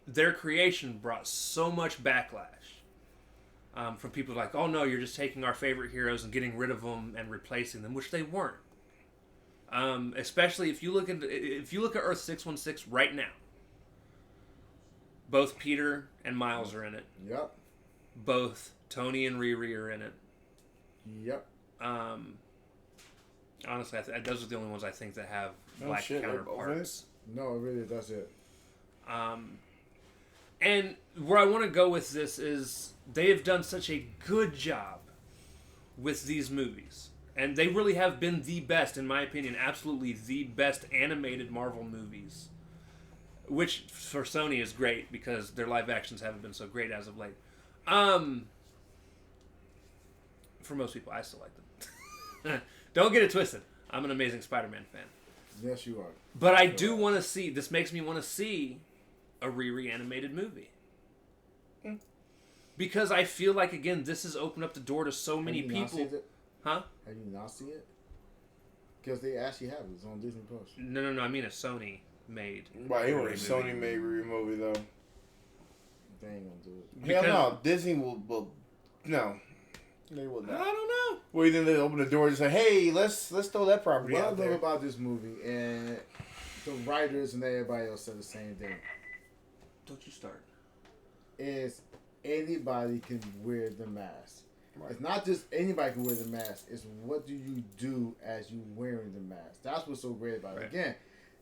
their creation brought so much backlash from people like, oh no, you're just taking our favorite heroes and getting rid of them and replacing them, which they weren't. Especially if you look at Earth 616 right now, both Peter and Miles are in it. Yep. Both Tony and Riri are in it. Yep. Honestly, those are the only ones I think that have black counterparts. No, it really does it. And where I want to go with this is they have done such a good job with these movies. And they really have been the best, in my opinion, absolutely the best animated Marvel movies. Which, for Sony, is great because their live actions haven't been so great as of late. For most people, I still like them. Don't get it twisted. I'm an Amazing Spider-Man fan. Yes, you are. But I do want to see, this makes me want to see a Riri animated movie. Because I feel like, again, this has opened up the door to so many people. Huh? Have you not seen it? Because they actually have it. It's on Disney Plus. No. I mean a Sony made. Right, it was a Sony made Riri movie though. They ain't gonna do it. Hell no, Disney will no. They will not. I don't know. Well, you think they open the door and say, "Hey, let's throw that property What out there." I love about this movie, and the writers and everybody else said the same thing. Don't you start. Is anybody can wear the mask. Right. It's not just anybody can wear the mask. It's what do you do as you wearing the mask. That's what's so great about it. Right. Again,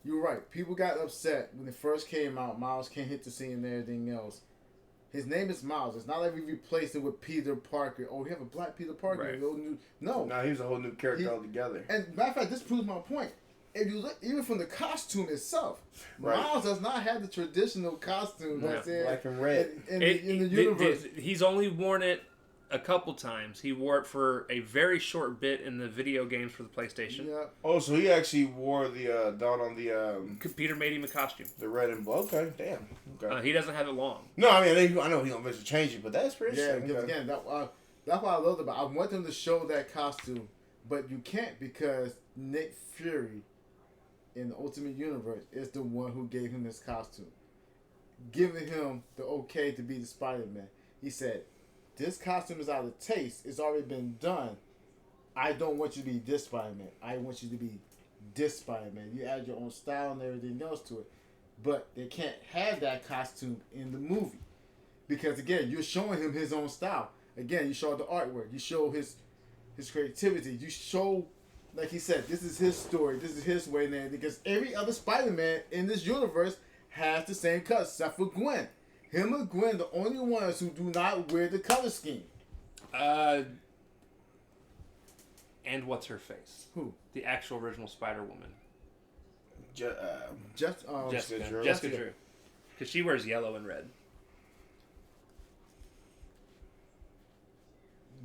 you're right. People got upset when it first came out. Miles can't hit the scene and everything else. His name is Miles. It's not like we replaced it with Peter Parker. Oh, we have a black Peter Parker. Right. No. No, he's a whole new character altogether. And matter of fact, this proves my point. If you look, even from the costume itself, Right. Miles does not have the traditional costume that's in black and red in the universe. He's only worn it a couple times. He wore it for a very short bit in the video games for the PlayStation. Yeah. Oh, so he actually wore the down on the Peter made him a costume. the red and blue. Okay, damn. Okay. He doesn't have it long. No, I mean I know he's gonna eventually change it, but that's pretty Yeah, interesting. because Okay. again, that's what I loved about it. I want them to show that costume, but you can't because Nick Fury in the Ultimate Universe is the one who gave him this costume. Giving him the okay to be the Spider-Man. He said, this costume is out of taste. It's already been done. I don't want you to be this Spider-Man. I want you to be this Spider-Man. You add your own style and everything else to it. But they can't have that costume in the movie. Because, again, you're showing him his own style. Again, you show the artwork. You show his creativity. You show, like he said, this is his story. This is his way. And because every other Spider-Man in this universe has the same cut, except for Gwen. Him and Gwen, the only ones who do not wear the color scheme. And what's her face? Who? The actual original Spider-Woman. Jessica Drew. Because she wears yellow and red.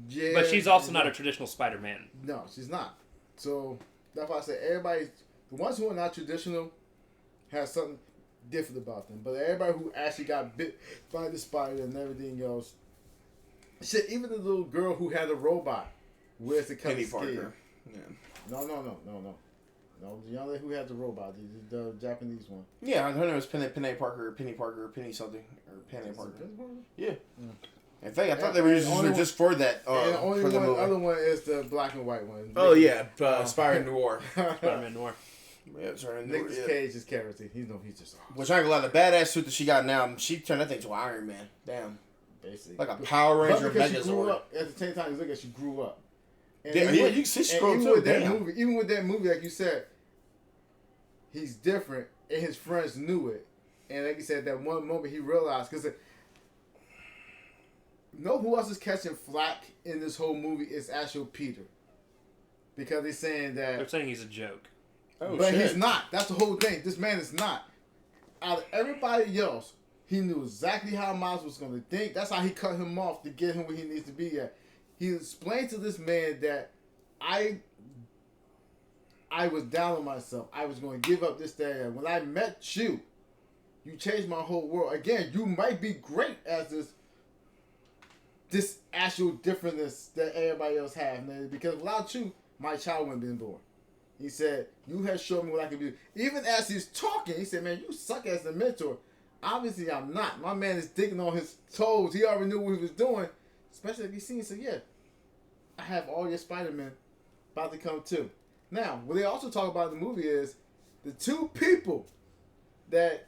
Yeah, But she's also not a traditional Spider-Man. No, she's not. So that's why I say everybody, the ones who are not traditional, have something different about them. But everybody who actually got bit by the spider and everything else, shit, even the little girl who had a robot wears the color Penny scheme. Parker. Yeah. No. No, the young lady who had the robot, the Japanese one. Yeah, her name was Penny Parker, or Penny something, or Penny Parker. Yeah. In fact, I thought they were using her just for that. And the only for the one, movie. other one is the black and white one. Oh yeah, Spider Noir. Spider-Man Noir. Yeah, sorry, Noir. Nicolas Yeah. Cage's character. He's just awesome. Which I ain't gonna lie, the badass suit that she got now, she turned that thing to Iron Man. Damn. Basically. Like a Power Ranger But because she grew Megazord. up, at the same time, look at she grew up. And Yeah, even you can see she grew up even too. with that Damn. movie, even with that movie, like you said, he's different, and his friends knew it. And like you said, that one moment he realized, because know who else is catching flack in this whole movie is actual Peter, because they're saying that. They're saying he's a joke. Oh, But shit. he's not. That's the whole thing. This man is not. Out of everybody else, he knew exactly how Miles was going to think. That's how he cut him off to get him where he needs to be at. He explained to this man that I was down on myself. I was going to give up this, that, and when I met you, you changed my whole world. Again, you might be great as this this actual difference that everybody else have, man. Because without you, my child wouldn't have been born. He said, you have shown me what I can do. Even as he's talking, he said, man, you suck as the mentor. Obviously, I'm not. My man is digging on his toes. He already knew what he was doing. Especially if he's seen, he said, yeah, I have all your Spider-Man about to come too. Now, what they also talk about in the movie is the two people that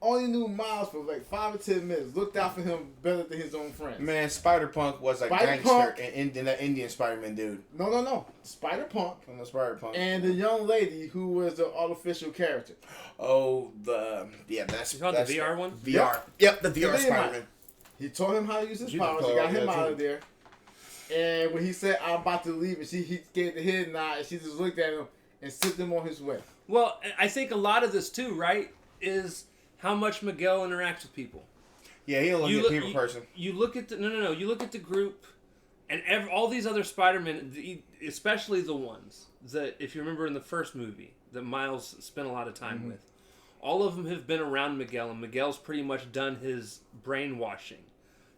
only knew Miles for like 5 or 10 minutes, looked out for him better than his own friends. Man, Spider-Punk was a gangster and that Indian Spider-Man dude. No. Spider-Punk. From the Spider-Punk. And the young lady who was the artificial character. Oh, that's the VR one? VR. Yep, the VR Spider-Man. He taught him how to use his powers. He got him out of there. And when he said, I'm about to leave, and he gave the head nod, and she just looked at him and sent him on his way. Well, I think a lot of this, too, right, is how much Miguel interacts with people. Yeah, he's a people person. You look at you look at the group, and all these other Spider-Men, especially the ones that, if you remember in the first movie, that Miles spent a lot of time with, all of them have been around Miguel, and Miguel's pretty much done his brainwashing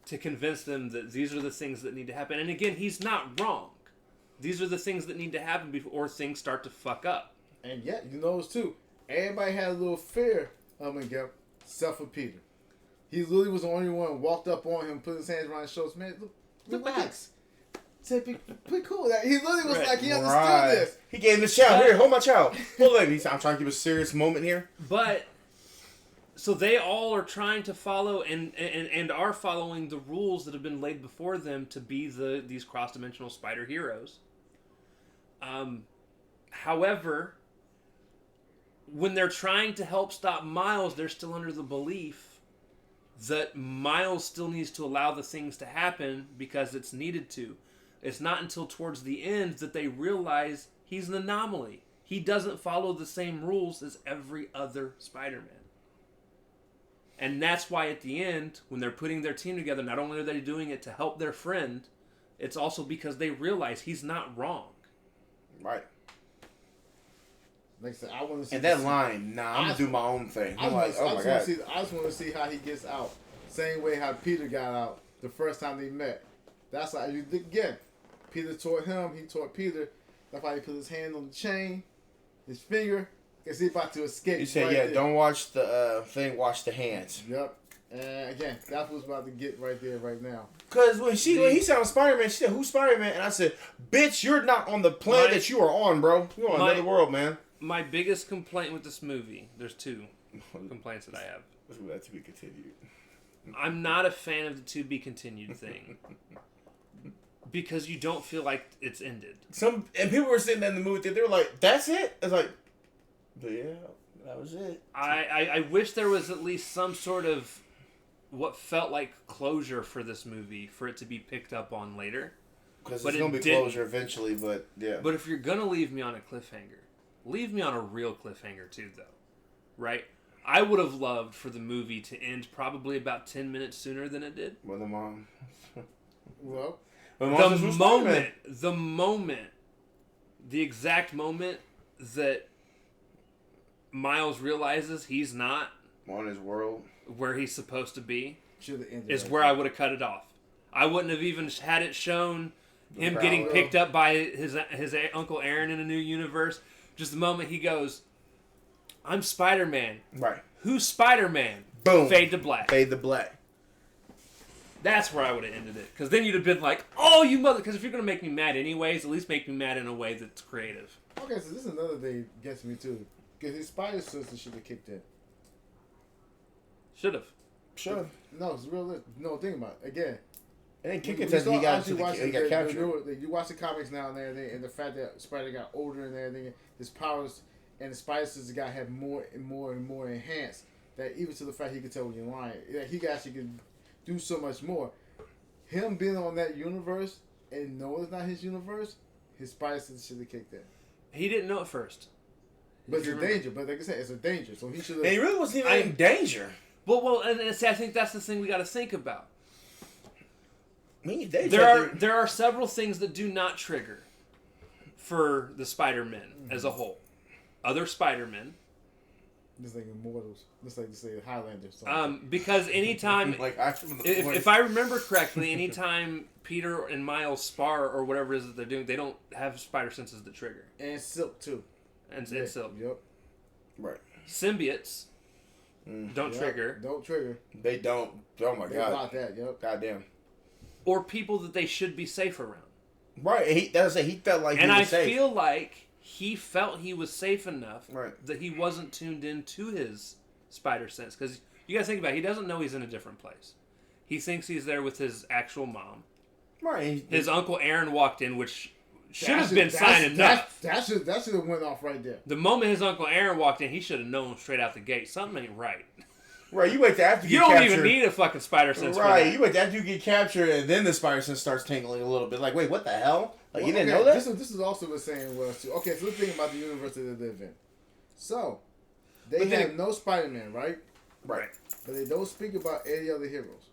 to convince them that these are the things that need to happen. And again, he's not wrong. These are the things that need to happen before things start to fuck up. And yet, you notice too, everybody had a little fear of Miguel, except for Peter. He literally was the only one who walked up on him, put his hands around his shoulders. Man, relax. Said, be cool. He literally was like, he understood this. He gave him the child. Here, hold my child. Hold it. I'm trying to give a serious moment here. But, so they all are trying to follow and are following the rules that have been laid before them to be these cross-dimensional spider heroes. However, when they're trying to help stop Miles, they're still under the belief that Miles still needs to allow the things to happen because it's needed to. It's not until towards the end that they realize he's an anomaly. He doesn't follow the same rules as every other Spider-Man. And that's why at the end, when they're putting their team together, not only are they doing it to help their friend, it's also because they realize he's not wrong. Right. Like I said, I want to see. And that line, I'm gonna do my own thing. I'm like, oh my god. I just want to see how he gets out. Same way how Peter got out the first time they met. That's like again. Peter taught him. He taught Peter. That's why he put his hand on the chain, his finger, because he's about to escape. He said, "Yeah, don't watch the thing. Watch the hands." Yep. And again, that's what's about to get right there, right now. Because when he said Spider-Man, she said, "Who's Spider-Man?" And I said, "Bitch, you're not on the planet that you are on, bro. You're on another world, man." My biggest complaint with this movie, there's two complaints that I have. That to be continued. I'm not a fan of the to be continued thing. Because you don't feel like it's ended. And people were sitting there in the movie, they were like, "That's it?" It's like, but yeah, that was it. I wish there was at least some sort of what felt like closure for this movie, for it to be picked up on later. Because there's going to be closure eventually, but yeah. But if you're going to leave me on a cliffhanger, leave me on a real cliffhanger too, though. Right? I would have loved for the movie to end probably about 10 minutes sooner than it did. Well, the mom. Well, the exact moment that Miles realizes he's not on his world where he's supposed to be is right where I would have cut it off. I wouldn't have even had it shown him getting picked up by his Uncle Aaron in a new universe. Just the moment he goes, "I'm Spider-Man." Right. Who's Spider-Man? Boom. Fade to black. Fade to black. That's where I would have ended it. Because then you'd have been like, "Oh, you mother..." Because if you're going to make me mad anyways, at least make me mad in a way that's creative. Okay, so this is another thing that gets me too. Because his spider sister should have kicked in. Should have. Sure. No, it's real. No, think about it. Again. And then kick it until he got captured. You watch the comics now and everything, and the fact that Spider got older and everything, his powers and the spider sister got have more and more and more enhanced. That even to the fact he could tell when you're lying, that he actually could do so much more. Him being on that universe and knowing it's not his universe, his spider sister should have kicked in. He didn't know at first. But it's a danger. But like I said, it's a danger. So he should have. And he really wasn't even in danger. Well, and see, I think that's the thing we got to think about. There are several things that do not trigger for the Spider-Men as a whole. Other Spider-Men, Just like Immortals. Just like to say Highlanders. Because anytime, like if I remember correctly, anytime Peter and Miles spar or whatever it is that they're doing, they don't have spider senses that trigger. And Silk too. And Silk. Yep. Right. Symbiotes don't trigger. Don't trigger. They don't. Oh my They god. block that. Yep. Goddamn. Or people that they should be safe around. Right. He felt like and he was safe. I feel like he felt he was safe enough right. that he wasn't tuned into his spider sense. Because you gotta think about it, he doesn't know he's in a different place. He thinks he's there with his actual mom. Right. His Uncle Aaron walked in, which should have been sign enough. That should have went off right there. The moment his Uncle Aaron walked in, he should have known straight out the gate. Something ain't right. Right, you wait till after you get don't captured. even need a fucking spider sense. Right, you wait till after you get captured, and then the spider sense starts tingling a little bit. Like, wait, what the hell? Like, you didn't know that? This is also the same was too. Okay, so let's think about the universe that they live in. So, they have no Spider-Man, right? Right. But they don't speak about any other heroes.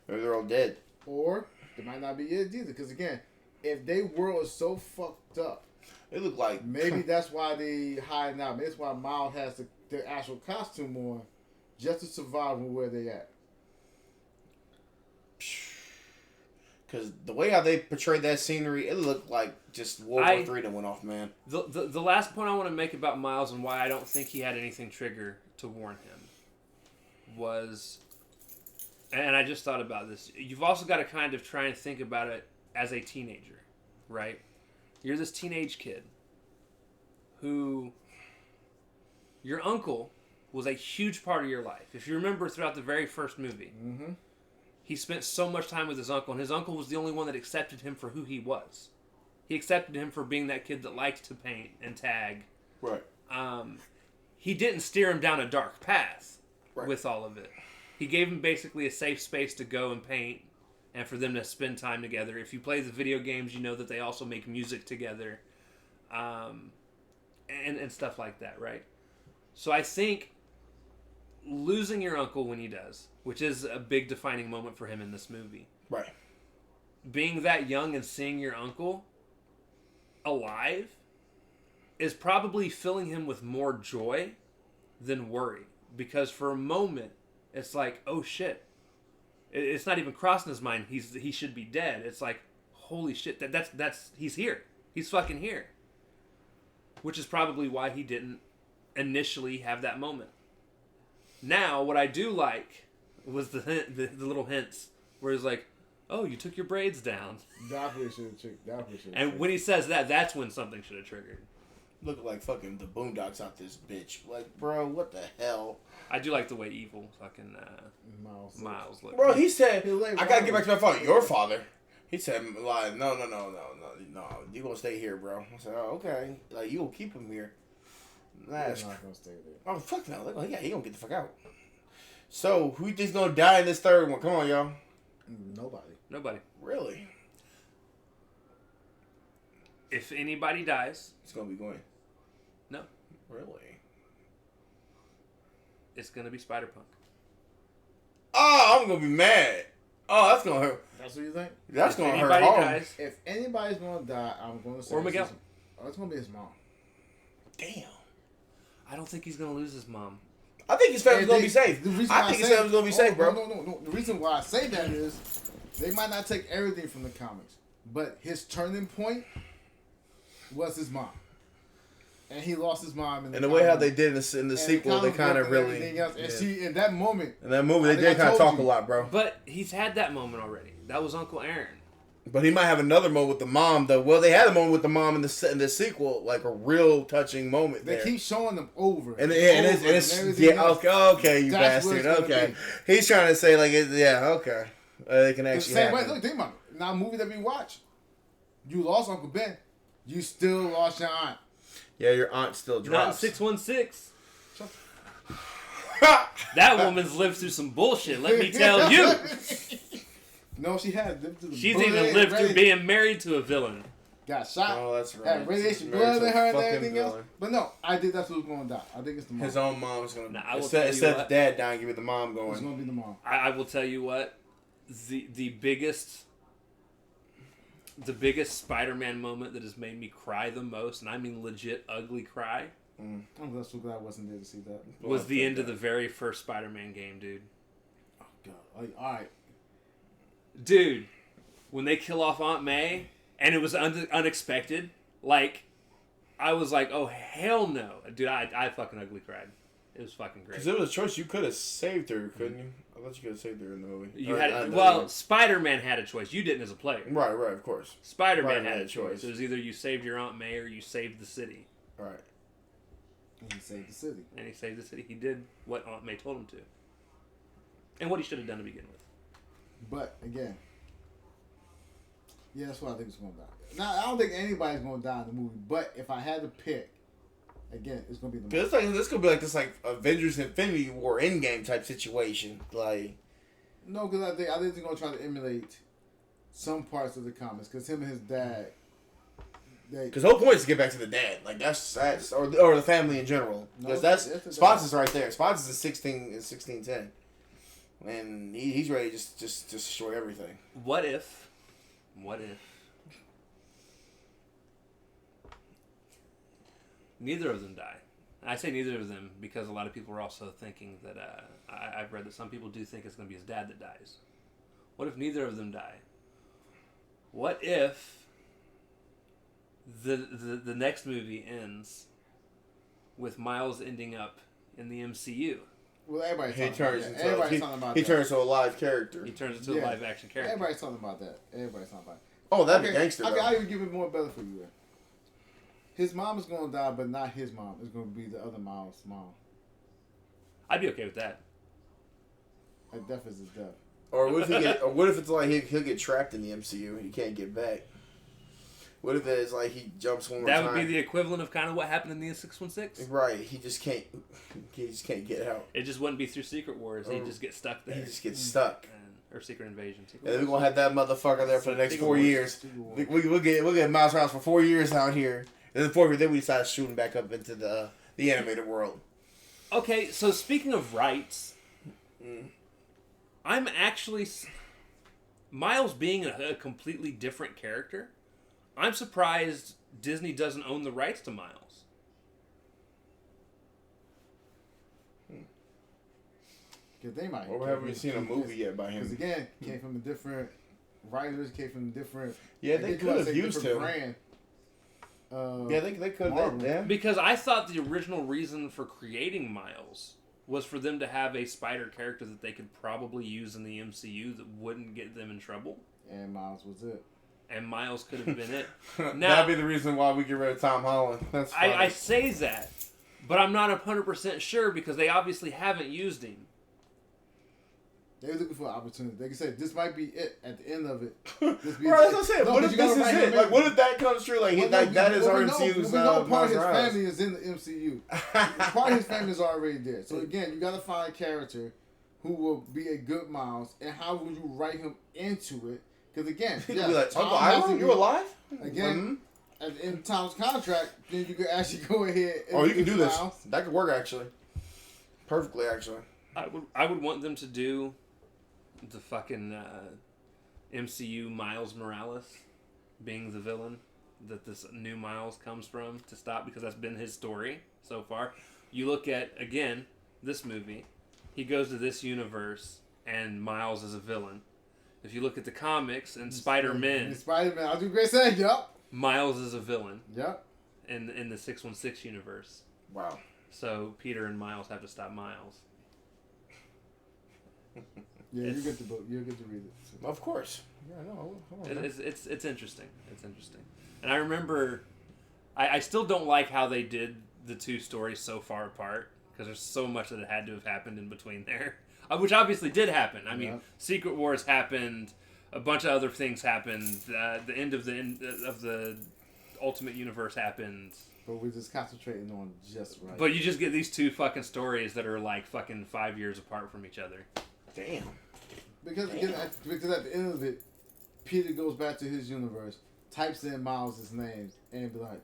Maybe they're all dead. Or they might not be it either. Because again, if their world is so fucked up, they look like maybe that's why they hiding out. Maybe that's why Miles has the actual costume on, just to survive where they at. Because the way how they portrayed that scenery, it looked like just World War III that went off, man. The last point I want to make about Miles and why I don't think he had anything trigger to warn him was, and I just thought about this, you've also got to kind of try and think about it as a teenager, right? You're this teenage kid who, your uncle was a huge part of your life. If you remember throughout the very first movie, he spent so much time with his uncle, and his uncle was the only one that accepted him for who he was. He accepted him for being that kid that liked to paint and tag. Right. He didn't steer him down a dark path with all of it. He gave him basically a safe space to go and paint and for them to spend time together. If you play the video games, you know that they also make music together and stuff like that, right? So I think losing your uncle when he does, which is a big defining moment for him in this movie. Right. Being that young and seeing your uncle alive is probably filling him with more joy than worry. Because for a moment, it's like, oh shit. It's not even crossing his mind he should be dead. It's like, holy shit, that's he's here. He's fucking here. Which is probably why he didn't initially have that moment. Now, what I do like was the little hints where he's like, oh, you took your braids down. Definitely should have triggered. And when he says that, that's when something should have triggered. Look like fucking the Boondocks out this bitch. Like, bro, what the hell? I do like the way evil fucking Miles looks. Bro, he said, I gotta get back to my father. Your father. He said, like, no. You gonna stay here, bro. I said, oh, okay. Like, you gonna keep him here. He's not gonna stay there. Oh, fuck no. Look, yeah, he gonna get the fuck out. So, who you think's gonna die in this third one? Come on, y'all. Nobody. Really? If anybody dies... It's gonna be Gwen. No. Really? It's gonna be Spider-Punk. Oh, I'm gonna be mad. Oh, that's gonna hurt. That's what you think? That's gonna hurt hard. Dies, if anybody's gonna die, I'm gonna say... Or Miguel. It's gonna be his mom. Damn. I don't think he's gonna lose his mom. I think his family's gonna be safe. I think his family's gonna be safe, bro. No. The reason why I say that is they might not take everything from the comics, but his turning point was his mom, and he lost his mom. In the way how they did in the sequel, they kind of really. And she in that moment. In that movie, they did kind of talk a lot, bro. But he's had that moment already. That was Uncle Aaron. But he might have another moment with the mom, though. Well, they had a moment with the mom in the sequel, like a real touching moment. They keep showing them over it's yeah. Okay, you bastard. Okay, he's trying to say like okay. They can actually. The same way. Look, think about it. Now, a movie that we watch, you lost Uncle Ben, you still lost your aunt. Yeah, your aunt still drops. Not in 616. That woman's lived through some bullshit. Let me tell you. No, she had lived through the She's even lived through being married to a villain. Got shot. Oh, that's right. Had radiation blood in her and everything else. But no, I think that's who's going to die. I think it's the mom. His own mom's going to die. Instead of the dad dying, give it the mom going. It's going to be the mom. I will tell you what. The biggest Spider-Man moment that has made me cry the most, and I mean legit ugly cry, I'm so glad I wasn't there to see that. Was the end of the very first Spider-Man game, dude. Oh, God. All right. Dude, when they kill off Aunt May, and it was unexpected, like, I was like, oh, hell no. Dude, I fucking ugly cried. It was fucking great. Because it was a choice. You could have saved her, couldn't you? I thought you could have saved her in the movie. Spider-Man had a choice. You didn't as a player. Right, of course. Spider-Man had a choice. It was either you saved your Aunt May or you saved the city. Right. And he saved the city. He did what Aunt May told him to. And what he should have done to begin with. But, again, yeah, that's what I think is going to die. Now, I don't think anybody's going to die in the movie, but if I had to pick, again, it's going to be the movie. This could be like this Avengers Infinity War Endgame type situation. Like, no, because I think they're going to try to emulate some parts of the comics, because him and his dad... Because the whole point is to get back to the dad. Like, that's or the family in general. Because Spots is right there. Spots is 1610. And he's ready to just destroy everything. What if neither of them die? I say neither of them because a lot of people are also thinking that I've read that some people do think it's going to be his dad that dies. What if neither of them die? What if the next movie ends with Miles ending up in the MCU? Well, everybody's talking about that. He turns into a live character. He turns into a live action character. Everybody's talking about that. Oh, that'd be gangster. I'll even give it more better for you. His mom is going to die, but not his mom. It's going to be the other Miles' mom. I'd be okay with that. A death is his death. Or what if it's like he'll get trapped in the MCU and he can't get back? What if it's like he jumps one more time? That would be the equivalent of kind of what happened in the 616. Right. He just can't get out. It just wouldn't be through Secret Wars. He'd just get stuck there. He just gets stuck. Or Secret Invasion. And then we're gonna have that motherfucker there for the next 4 years. We'll get Miles Morales for 4 years out here. And then we decide to shoot him back up into the animated world. Okay, so speaking of rights, I'm actually... Miles being a completely different character, I'm surprised Disney doesn't own the rights to Miles. Because they might. Or haven't we seen a movie yet by him? Because again, came from different writers, came from different... Yeah, they could have used him. Brand. They could have. Yeah. Because I thought the original reason for creating Miles was for them to have a spider character that they could probably use in the MCU that wouldn't get them in trouble. And Miles was it. And Miles could have been it. Now, that'd be the reason why we get rid of Tom Holland. That's funny. I say that, but I'm not 100% sure because they obviously haven't used him. They're looking for an opportunity. They can say, this might be it at the end of it. That's what I'm saying. What if this is it? Like, what if that comes true? Like, that is our MCU's... part of his family is in the MCU. Part of his family is already there. So, again, you got to find a character who will be a good Miles. And how would you write him into it? Because, again... He could be like, Uncle Ivan, you alive? Again, in Tom's contract, then you could actually go ahead and... Oh, you can do this. That could work, actually. Perfectly, actually. I would want them to do... the fucking MCU Miles Morales being the villain that this new Miles comes from to stop, because that's been his story so far. You look at, again, this movie, he goes to this universe and Miles is a villain. If you look at the comics and Spider-Man, I'll do great saying, yep. Miles is a villain. Yep. In the 616 universe. Wow. So Peter and Miles have to stop Miles. Yeah, you get the book. You get to read it. Of course. Yeah, no. It's interesting. It's interesting. And I remember, I still don't like how they did the two stories so far apart, because there's so much that had to have happened in between there, which obviously did happen. I mean, Secret Wars happened, a bunch of other things happened, the end of the Ultimate Universe happened. But we're just concentrating on just right. But you just get these two fucking stories that are like fucking 5 years apart from each other. Damn. Because at the end of it, Peter goes back to his universe, types in Miles' name, and be like,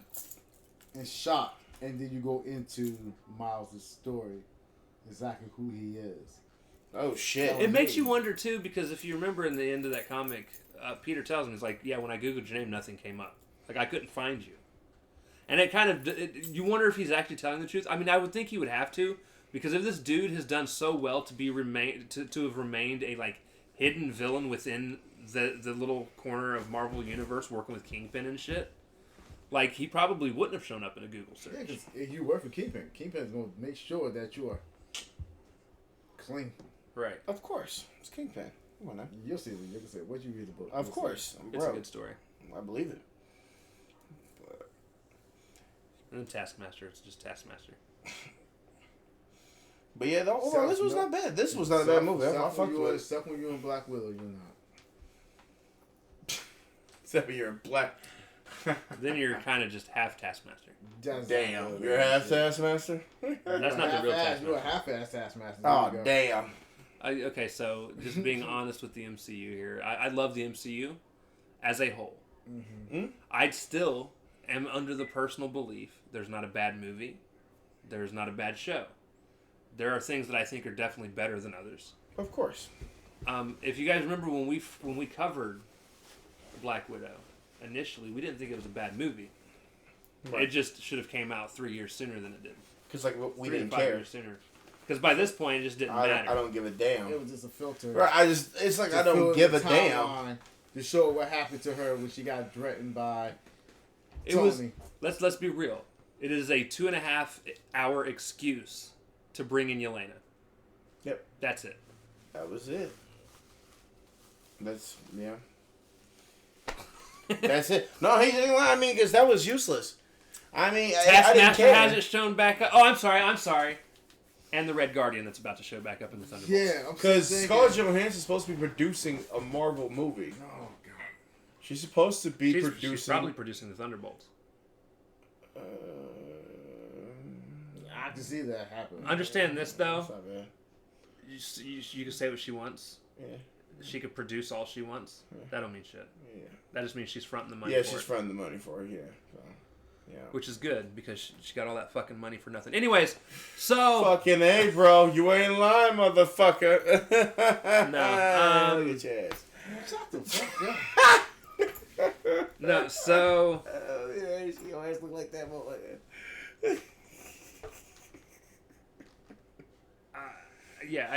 and shocked. And then you go into Miles' story, exactly who he is. Oh, shit. It makes you wonder, too, because if you remember in the end of that comic, Peter tells him, he's like, yeah, when I Googled your name, nothing came up. Like, I couldn't find you. And it kind of you wonder if he's actually telling the truth. I mean, I would think he would have to, because if this dude has done so well to have remained a like hidden villain within the little corner of Marvel Universe, working with Kingpin and shit, like he probably wouldn't have shown up in a Google search. Yeah, because if you work for Kingpin, Kingpin's going to make sure that you are clean. Right. Of course, it's Kingpin. Come on now. You'll see. You can say, "What you read the book?" Of course, It's a good story. I believe it. And then Taskmaster, it's just Taskmaster. But yeah, this was not bad. This was not a bad movie. I fucked with it. Except when you're in Black Widow, you're not. Except when you're in Black. Then you're kind of just half Taskmaster. Damn, you're half Taskmaster? That's not the real Taskmaster. You're a half-ass Taskmaster. Oh, damn. Okay, so just being honest with the MCU here, I love the MCU as a whole. Mm-hmm. I still am under the personal belief there's not a bad movie, there's not a bad show. There are things that I think are definitely better than others. Of course. If you guys remember when we covered Black Widow, initially we didn't think it was a bad movie. Right. It just should have came out 3 years sooner than it did. Because like we didn't 5 care. Years sooner. Because by this point it just didn't matter. I don't give a damn. It was just a filter. Right. It's like I don't give a damn. To show what happened to her when she got threatened by Tony. Let's be real. It is a 2.5 hour excuse to bring in Yelena. Yep. That's it. That was it. That's That's it. No, he didn't lie. I mean, because that was useless. I mean, Taskmaster hasn't shown back up. Oh, I'm sorry. And the Red Guardian that's about to show back up in the Thunderbolts. Yeah, because Scarlett Johansson's supposed to be producing a Marvel movie. Oh God. She's supposed to be producing. She's probably producing the Thunderbolts. I can see that happening. Understand this though. That's not bad. You can say what she wants. Yeah. She could produce all she wants. Yeah. That don't mean shit. Yeah. That just means she's fronting the money. Yeah, she's fronting the money for it. Yeah. So, yeah. Which is good because she got all that fucking money for nothing. Anyways, so fucking A, bro, you ain't lying, motherfucker. No. Look at your ass. Shut the fuck up. No, so. Yeah, your ass look like that, motherfucker. Yeah,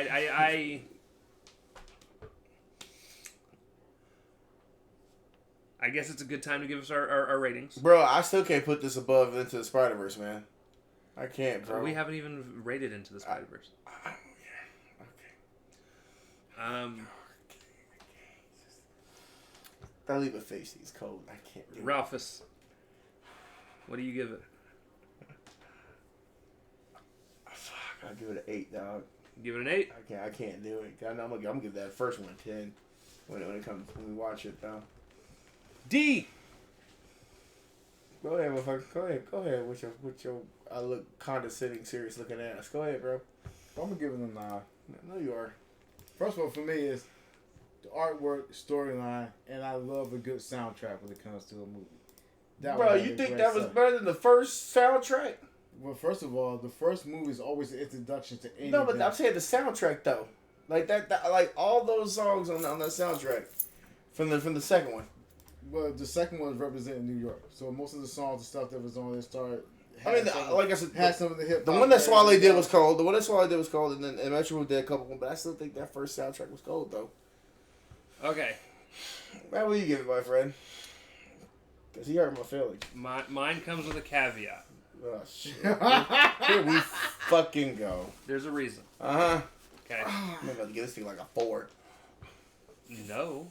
I guess it's a good time to give us our ratings. Bro, I still can't put this above Into the Spider-Verse, man. I can't, bro. We haven't even rated Into the Spider-Verse. Okay. I leave a face. He's cold. I can't do Ralphus, what do you give it? I'll give it an 8, dog. Give it an 8? I can't do it. I'm gonna give that first one a 10 when we watch it, though. D. Go ahead, motherfucker. Go ahead with your I look condescending, serious looking ass. Go ahead, bro. I'm gonna give it a 9. No, you are. First of all, for me, is the artwork, storyline, and I love a good soundtrack when it comes to a movie. Bro, you think that was better than the first soundtrack? Well, first of all, the first movie is always an introduction to anything. No, but I'm saying the soundtrack though, like that like all those songs on that soundtrack from the second one. Well, the second one is representing New York, so most of the songs and stuff that was on there started. Like I said, had some of the hip. The one that Swale did was cold. The one that Swale did was cold, and then Metro did a couple of them. But I still think that first soundtrack was cold though. Okay. What will you give it, my friend? Because he hurt my feelings. Mine comes with a caveat. Oh shit! Here we fucking go. There's a reason. Okay. I'm about to give this thing like a 4. No.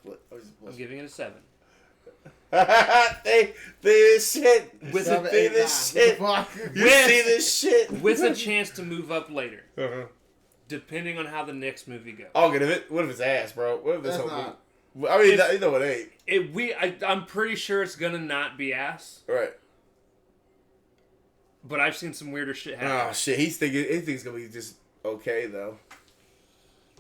What? I'm giving it a 7. this shit. You see this shit. With a chance to move up later. Depending on how the next movie goes. I'll get it. What if it's ass, bro? What if this whole movie? I mean, you know it ain't. I'm pretty sure it's gonna not be ass. Right. But I've seen some weirder shit happen. Oh shit! He thinks it's gonna be just okay though.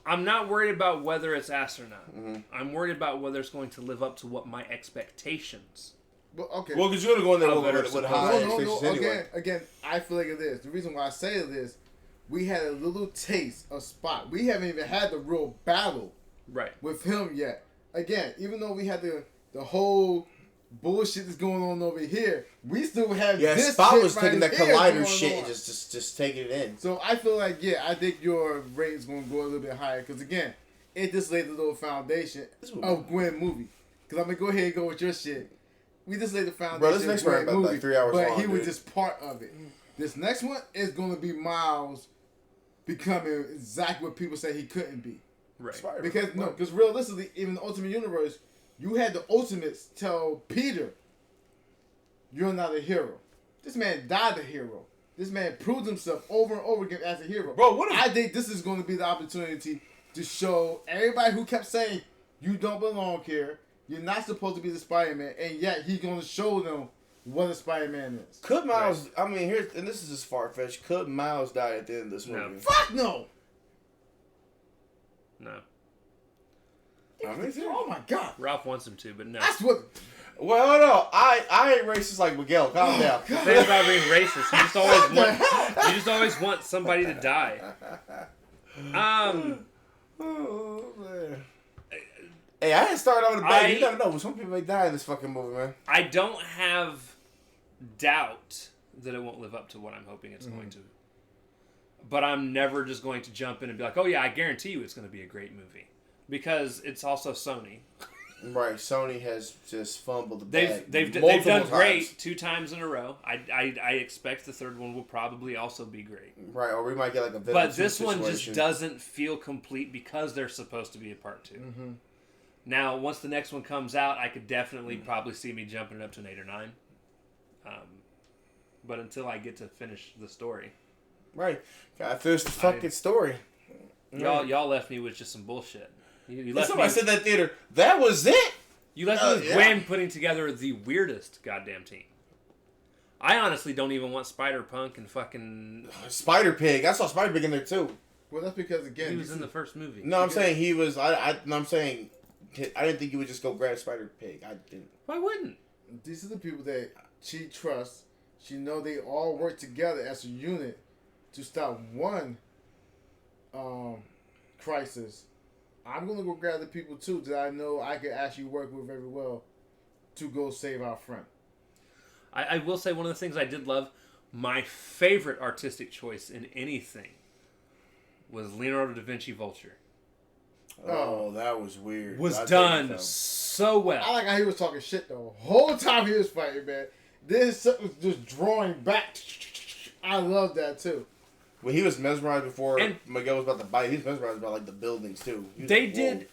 I'm not worried about whether it's ass or not. Mm-hmm. I'm worried about whether it's going to live up to what my expectations. Well, okay. Well, because you're gonna go in there with high expectations anyway. Again, I feel like it is. The reason why I say it is, we had a little taste of Spot. We haven't even had the real battle right with him yet. Again, even though we had the whole bullshit that's going on over here. We still have yeah. this Spot shit was right taking that here collider going shit and on. just taking it in. So I feel like I think your rating's gonna go a little bit higher because again, it just laid the little foundation of Gwen movie. Because I'm gonna go ahead and go with your shit. We just laid the foundation. Bro, this next one about movie, like 3 hours but long. he was just part of it. This next one is gonna be Miles becoming exactly what people say he couldn't be. Right. Because realistically, even the Ultimate Universe, you had the Ultimates tell Peter, "You're not a hero." This man died a hero. This man proved himself over and over again as a hero. Bro, what if... I think this is going to be the opportunity to show everybody who kept saying you don't belong here, you're not supposed to be the Spider-Man, and yet he's going to show them what a Spider-Man is. Could Miles... Right. I mean, and this is just far-fetched. Could Miles die at the end of this movie? No. Fuck no! No. I mean, oh my God. Ralph wants him to, but no. That's what... Well, no, I ain't racist like Miguel. Calm down. The thing about being racist, you just always want somebody to die. Oh, man. Hey, I didn't start on the back. You never know. Some people may die in this fucking movie, man. I don't have doubt that it won't live up to what I'm hoping it's going to. But I'm never just going to jump in and be like, oh yeah, I guarantee you it's going to be a great movie. Because it's also Sony. Right, Sony has just fumbled the bag. They've done great 2 times in a row. I expect the third one will probably also be great. Right, or we might get like a Venom But this situation. one just doesn't feel complete because there's supposed to be a part 2. Mm-hmm. Now, once the next one comes out, I could definitely probably see me jumping it up to an 8 or 9. But until I get to finish the story. Right. Gotta finish the fucking story. Y'all left me with just some bullshit. You left somebody me, said in that theater, that was it? You left me with Gwen putting together the weirdest goddamn team. I honestly don't even want Spider-Punk and fucking... Spider-Pig. I saw Spider-Pig in there too. Well, that's because, again... He was in the first movie. No, I'm saying he was... I'm saying... I didn't think you would just go grab Spider-Pig. I didn't. Why wouldn't? These are the people that she trusts. She know they all work together as a unit to stop one crisis. I'm going to go grab the people, too, that I know I could actually work with very well to go save our friend. I will say one of the things I did love, my favorite artistic choice in anything was Leonardo da Vinci Vulture. Oh, that was weird. Was done so well. I like how he was talking shit, though. The whole time he was fighting, man. This was just drawing back. I love that, too. When he was mesmerized before Miguel was about to bite, he was mesmerized about like the buildings too. They did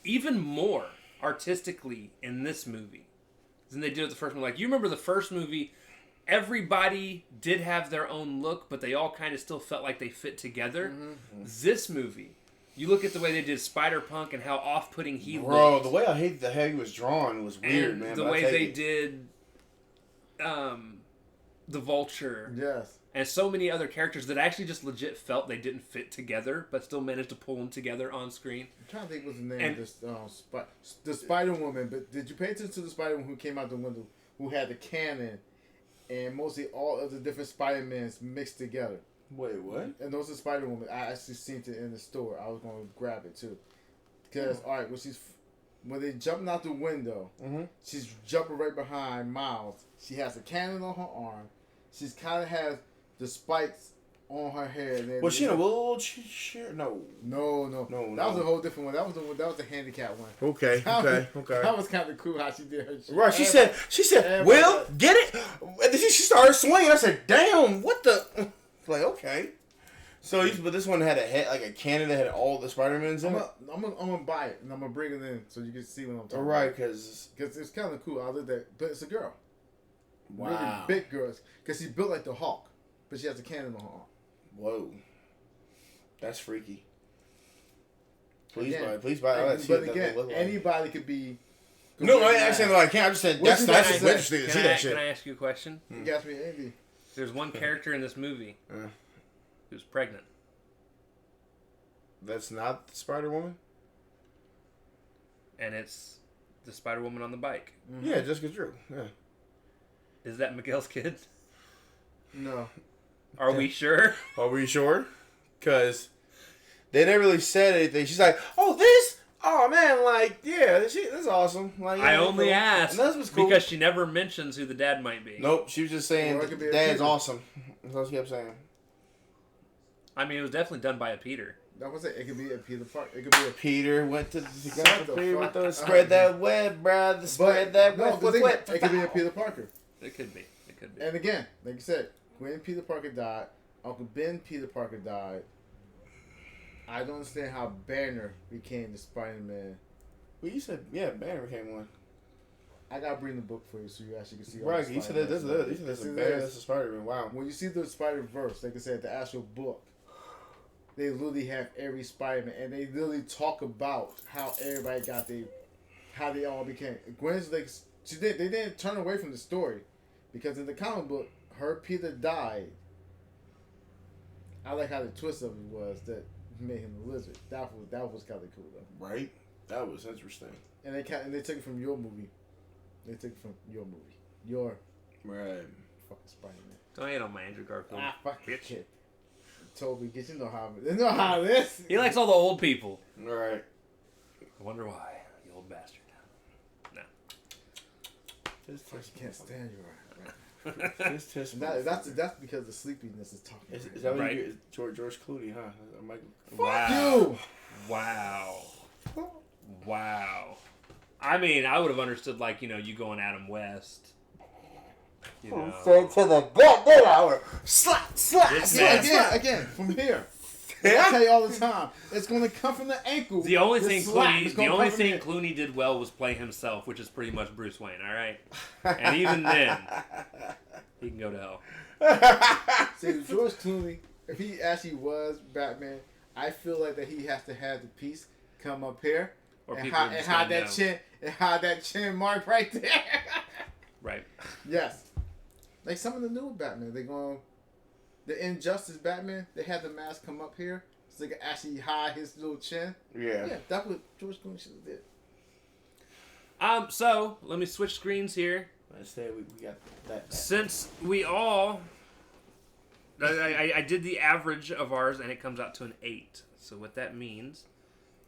even more artistically in this movie than they did with the first one. Like, you remember the first movie, everybody did have their own look, but they all kind of still felt like they fit together. Mm-hmm. This movie, you look at the way they did Spider-Punk and how off-putting he looked. Bro, the way I hate the way he was drawn was weird, and man. The way they did the Vulture. Yes. And so many other characters that actually just legit felt they didn't fit together, but still managed to pull them together on screen. I'm trying to think what's the name of this. The Spider-Woman, but did you pay attention to the Spider-Woman who came out the window, who had the cannon, and mostly all of the different Spider-Mans mixed together? Wait, what? And those are Spider-Woman. I actually seen it in the store. I was going to grab it, too. Because, alright, when they jumping out the window, she's jumping right behind Miles. She has a cannon on her arm. She's kind of has the spikes on her hair. Was she in a wheelchair? No. No. That was a whole different one. That was the handicap one. Okay. That was kind of cool how she did her shit. Right. She said, Will, get it? And then she started swinging. I said, damn, what the? Like, okay. So, but this one had a cannon that had all the Spider-Mans in it? I'm gonna buy it, and I'm gonna bring it in so you can see what I'm talking about. Right, because it's kind of cool. I looked at, but it's a girl. Wow. Really big girls. Because she's built like the Hulk, but she has a cannon on her arm. Whoa. That's freaky. Please again, buy it. But again, anybody could be... No, I ain't saying I can't. I just said that's interesting to see that shit. Can I ask you a question? You asked me anything. There's one character in this movie who's pregnant. That's not the Spider-Woman? And it's the Spider-Woman on the bike. Mm-hmm. Yeah, Jessica Drew. Yeah. Is that Miguel's kid? No. Are we sure? Are we sure? Because they never really said anything. She's like, oh, this? Oh man, like that's awesome. Like I only asked cool. because she never mentions who the dad might be. Nope, she was just saying Dad's awesome. That's all she kept saying. I mean, it was definitely done by a Peter. That was it. It could be a Peter Parker. It could be a Peter went to spread that web, bruh. Spread that web. It could be a Peter Parker. It could be. It could be. And again, like you said, when Peter Parker died, Uncle Ben Peter Parker died. I don't understand how Banner became the Spider-Man. Well, you said Banner became one. I gotta bring the book for you so you actually can see. Right, you said there's a Banner, that's a Spider-Man. Wow. When you see the Spider-Verse, like I said, the actual book, they literally have every Spider-Man, and they literally talk about how everybody how they all became. Gwen's like, they didn't turn away from the story, because in the comic book, her Peter died. I like how the twist of it was that made him a lizard. That was kind of cool though. Right, that was interesting. And they took it from your movie. They took it from your movie. Your right. Fucking Spider-Man. Don't hate on my Andrew Garfield. Fucking kid. Toby, get you know how this. He likes all the old people. Right. I wonder why. You old bastard. No. Just can't stand you right. That's because the sleepiness is talking. Is that what you get? George Clooney, huh? Fuck you! Wow. I mean, I would have understood, like, you going Adam West. Say to the goddamn hour. Slap. Again, from here. I tell you all the time, it's going to come from the ankle. The only thing Clooney did well was play himself, which is pretty much Bruce Wayne, all right? And even then, he can go to hell. See, George Clooney, if he actually was Batman, I feel like that he has to have the piece come up here and hide that chin mark right there. Right. Yes. Like some of the new Batman, the Injustice Batman, they had the mask come up here so they could actually hide his little chin. Yeah, that's what George Clooney should have did. So let me switch screens here. Let's say we got that. Since we all, I did the average of ours, and it comes out to an 8. So what that means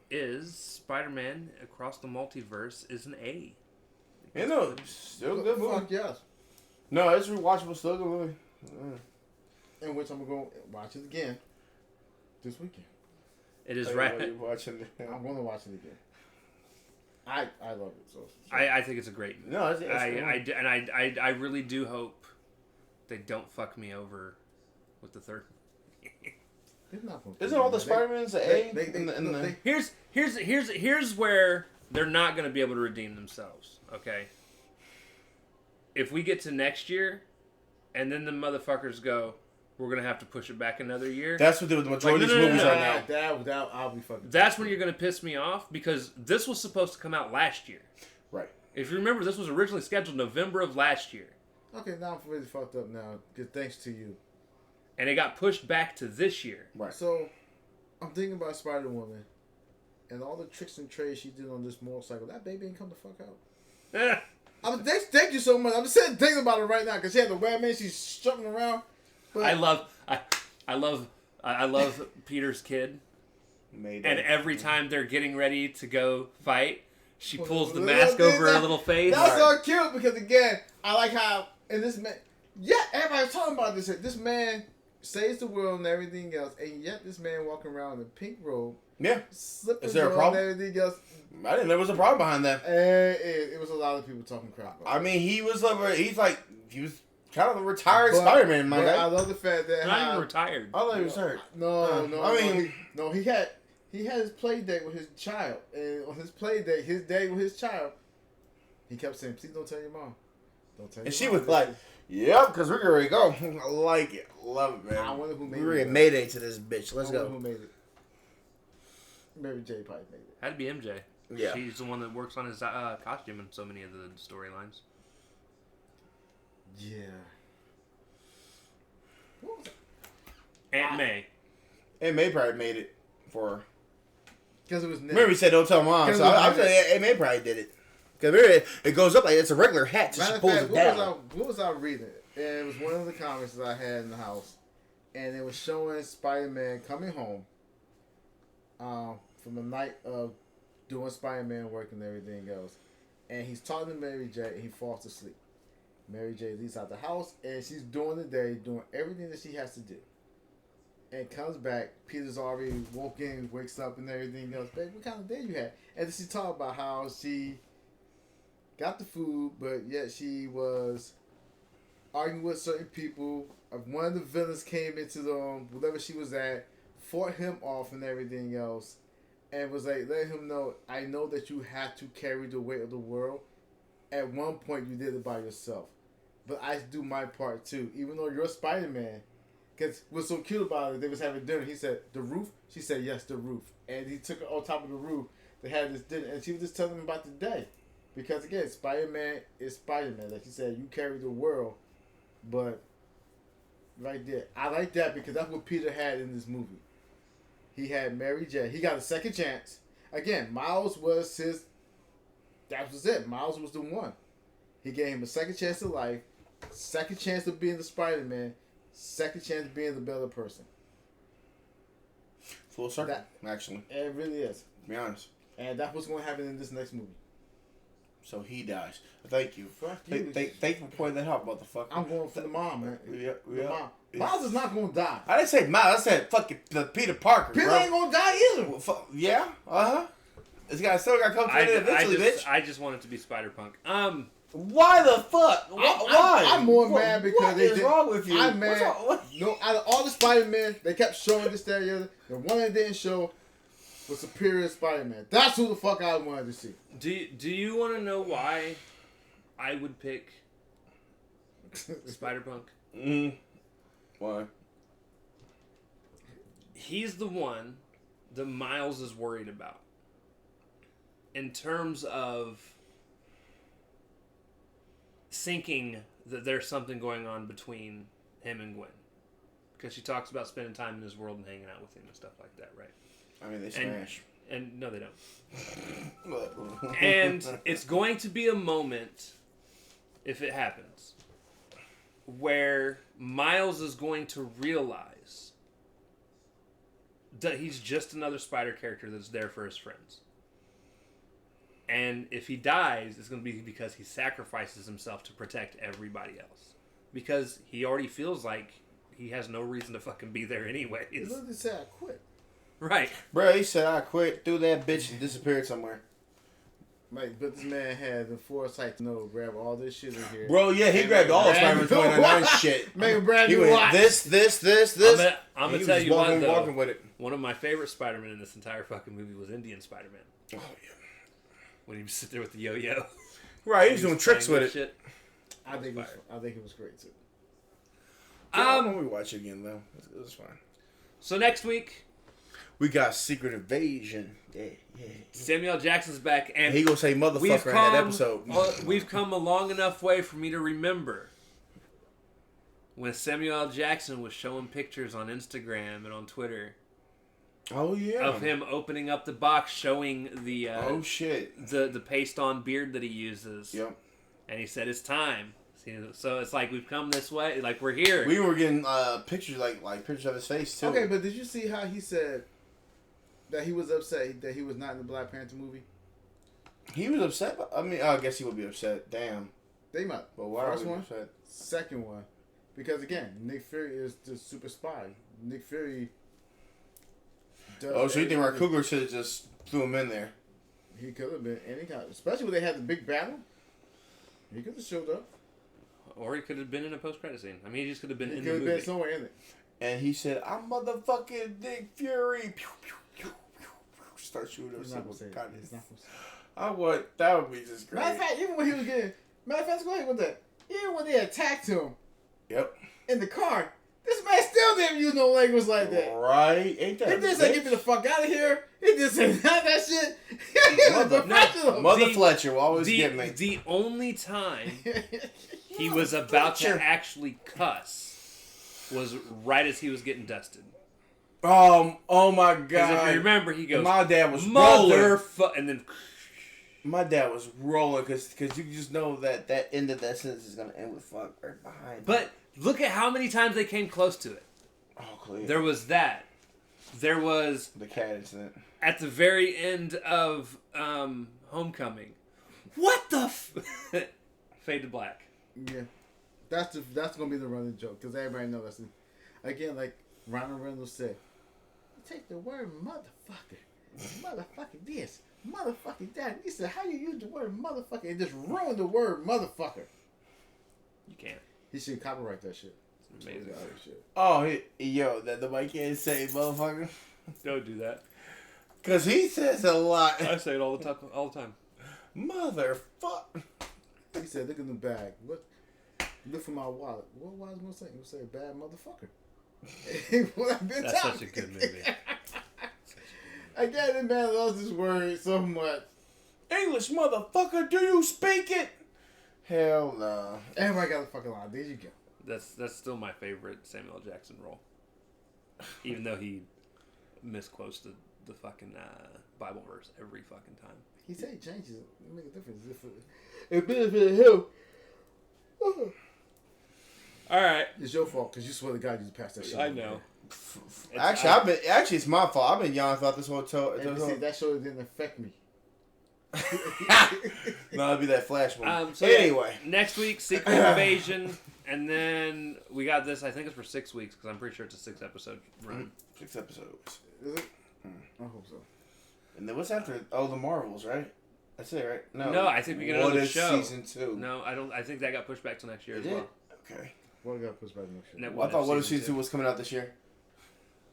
is Spider-Man Across the Multiverse is an A. Still good movie. Fuck yes. No, it's rewatchable. Still good movie. In which I'm going to watch it again this weekend. It is right. I'm going to watch it again. I love it. So I think it's a great movie. No, I really do hope they don't fuck me over with the third. Isn't all the Spider-Mans an A? Here's where they're not going to be able to redeem themselves. Okay. If we get to next year, and then the motherfuckers go, we're going to have to push it back another year. That's what the majority of these movies are now. I'll be fucking. That's when you're going to piss me off, because this was supposed to come out last year. Right. If you remember, this was originally scheduled November of last year. Okay, now I'm really fucked up now, because thanks to you. And it got pushed back to this year. Right. So, I'm thinking about Spider-Woman, and all the tricks and trades she did on this motorcycle. That baby ain't come the fuck out. Thank you so much. I'm just thinking about it right now, because she had the web man, she's jumping around. But I love Peter's kid. And every time they're getting ready to go fight, she pulls the mask over her little face. That's so cute, because again, I like how and this man, everybody's talking about this. This man saves the world and everything else, and yet this man walking around in a pink robe. Yeah. Is there a problem? And everything else. I didn't know there was a problem behind that. It was a lot of people talking crap about I mean, he was kind of a retired Spider-Man, my guy. I love the fact that not even retired. I thought he was hurt. No. He had his play date with his child, and on his play date, his day with his child, he kept saying, "Please don't tell your mom. Don't tell." And she was like, "Yep," because we're ready to go. I like it, love it, man. I wonder who made it. We're gonna Mayday to this bitch. Let's go. Who made it? Maybe Jay probably made it. Had to be MJ. Yeah, she's the one that works on his costume in so many of the storylines. Yeah. What was it? Aunt May. Aunt May probably made it for her. Because it was. Remember, he said, "Don't tell mom." So I'm saying Aunt May probably did it. Because it goes up like it's a regular hat, so she pulls it down. What was I reading? And it was one of the comics that I had in the house, and it was showing Spider-Man coming home from the night of doing Spider-Man work and everything else. And he's talking to Mary J. and he falls asleep. Mary J. leaves out the house and she's doing the day, doing everything that she has to do. And comes back, Peter's already woken, wakes up and everything else. Babe, what kind of day you had? And then she talked about how she got the food, but yet she was arguing with certain people. One of the villains came into whatever she was at, fought him off and everything else, and was like, letting him know, I know that you have to carry the weight of the world. At one point, you did it by yourself. But I do my part too. Even though you're Spider-Man. Because what's so cute about it, they was having dinner. He said, the roof? She said, yes, the roof. And he took her on top of the roof. They had this dinner. And she was just telling him about the day. Because again, Spider-Man is Spider-Man. Like she said, you carry the world. But right there, I like that because that's what Peter had in this movie. He had Mary J. He got a second chance. Again, Miles was his. That was it. Miles was the one. He gave him a second chance of life, second chance of being the Spider-Man, second chance of being the better person. Full circle, actually. It really is. To be honest. And that's what's going to happen in this next movie. So he dies. Thank you. Thank you for pointing that out, motherfucker. I'm going for the mom, man. Yeah. The mom. Miles is not going to die. I didn't say Miles. I said fucking Peter Parker. Peter ain't going to die either. Well, yeah. This guy still got to come to it eventually, bitch. I just want it to be Spider-Punk. Why the fuck? Why? I'm more mad because what is wrong with you? I'm mad. No, out of all the Spider-Man, they kept showing this, that, the other. The one that didn't show was Superior Spider-Man. That's who the fuck I wanted to see. Do you want to know why I would pick Spider-Punk? Why? He's the one that Miles is worried about. In terms of thinking that there's something going on between him and Gwen. Because she talks about spending time in his world and hanging out with him and stuff like that, right? I mean, they smash. And no, they don't. And it's going to be a moment, if it happens, where Miles is going to realize that he's just another Spider character that's there for his friends. And if he dies, it's going to be because he sacrifices himself to protect everybody else. Because he already feels like he has no reason to fucking be there anyways. He literally said, I quit. Right. Bro, he said, I quit, threw that bitch and disappeared somewhere. Like, but this man had the foresight to know, grab all this shit in here. Bro, yeah, he grabbed all Spider-Man 2099 shit. Make a brand new watch. Went, this. I'm going to tell you what, though. Walking with it. One of my favorite Spider-Man in this entire fucking movie was Indian Spider-Man. Oh, yeah. When he was sitting there with the yo-yo. Right, he was doing tricks with it. Shit. I think it was great, too. When we watch it again, though. It was fine. So next week... We got Secret Invasion. Yeah. Samuel L. Jackson's back, and he gonna say motherfucker in that episode. We've come a long enough way for me to remember when Samuel L. Jackson was showing pictures on Instagram and on Twitter. Oh yeah, of him opening up the box, showing the oh shit, the paste on beard that he uses. Yep. And he said it's time. So it's like we've come this way, like we're here. We were getting pictures like pictures of his face too. Okay, but did you see how he said that he was upset that he was not in the Black Panther movie? He was upset. I mean, I guess he would be upset. Damn. Think about it. But why First would one, upset? Second one, because again, Nick Fury is the super spy. Nick Fury. So you think Mark Coogler should have just threw him in there? He could have been any kind, especially when they had the big battle. He could have showed up. Or he could have been in a post-credit scene. I mean, he just could have been in the movie. He could have been somewhere in it. And he said, "I'm motherfucking Nick Fury." Pew, pew, pew, pew, pew. Start shooting him. He's not gonna say that. He's not gonna say that. I would. That would be just great. Matter of fact, even when he was getting, go ahead with that. Even when they attacked him. Yep. In the car, this man still didn't use no language like that. Right? Ain't that? He didn't say, "Get me the fuck out of here." He didn't say that shit. He was professional. Mother Fletcher will always get me. The only time he was about to actually cuss was right as he was getting dusted. Oh my God! Because if you remember, he goes, "My dad was rolling," and then my dad was rolling because you just know that end of that sentence is gonna end with "fuck" right behind. But look at how many times they came close to it. Oh, clear. There was that. There was the cat incident at the very end of Homecoming. What the Fade to black. Yeah. That's gonna be the running joke because everybody knows that's again like Ryan Reynolds said. Take the word motherfucking this, motherfucking that. He said, how you use the word motherfucker and just ruin the word motherfucker? You can't. He should copyright that shit. It's amazing shit. Oh, yo, that nobody can't say motherfucker. Don't do that. Cause he says a lot. I say it all the time. Motherfucker. He said, look in the bag. What? Look for my wallet. What was I gonna say? You say bad motherfucker. That's such a good movie. Again, the man loves this word so much. English motherfucker, do you speak it? Hell no. Everybody got a fucking line. There you go. That's still my favorite Samuel L. Jackson role. Even though he misquotes the fucking Bible verse every fucking time. He said he changes it. It make a difference. If benefit him. All right. It's your fault because you swear to God you passed that shit. I know. Actually, it's my fault. I've been yawning throughout this whole that show didn't affect me. No, it'll be that Flash one. So anyway, next week, Secret Invasion, and then we got this. I think it's for 6 weeks because I'm pretty sure it's a 6-episode run. 6 episodes. Is it? I hope so. And then what's after? Oh, the Marvels, right? That's it, right? No, I think we get another show. Season 2? No, I don't. I think that got pushed back to next year as well. Okay. What got pushed back next year? Well, I thought What If Season 2 was coming out this year.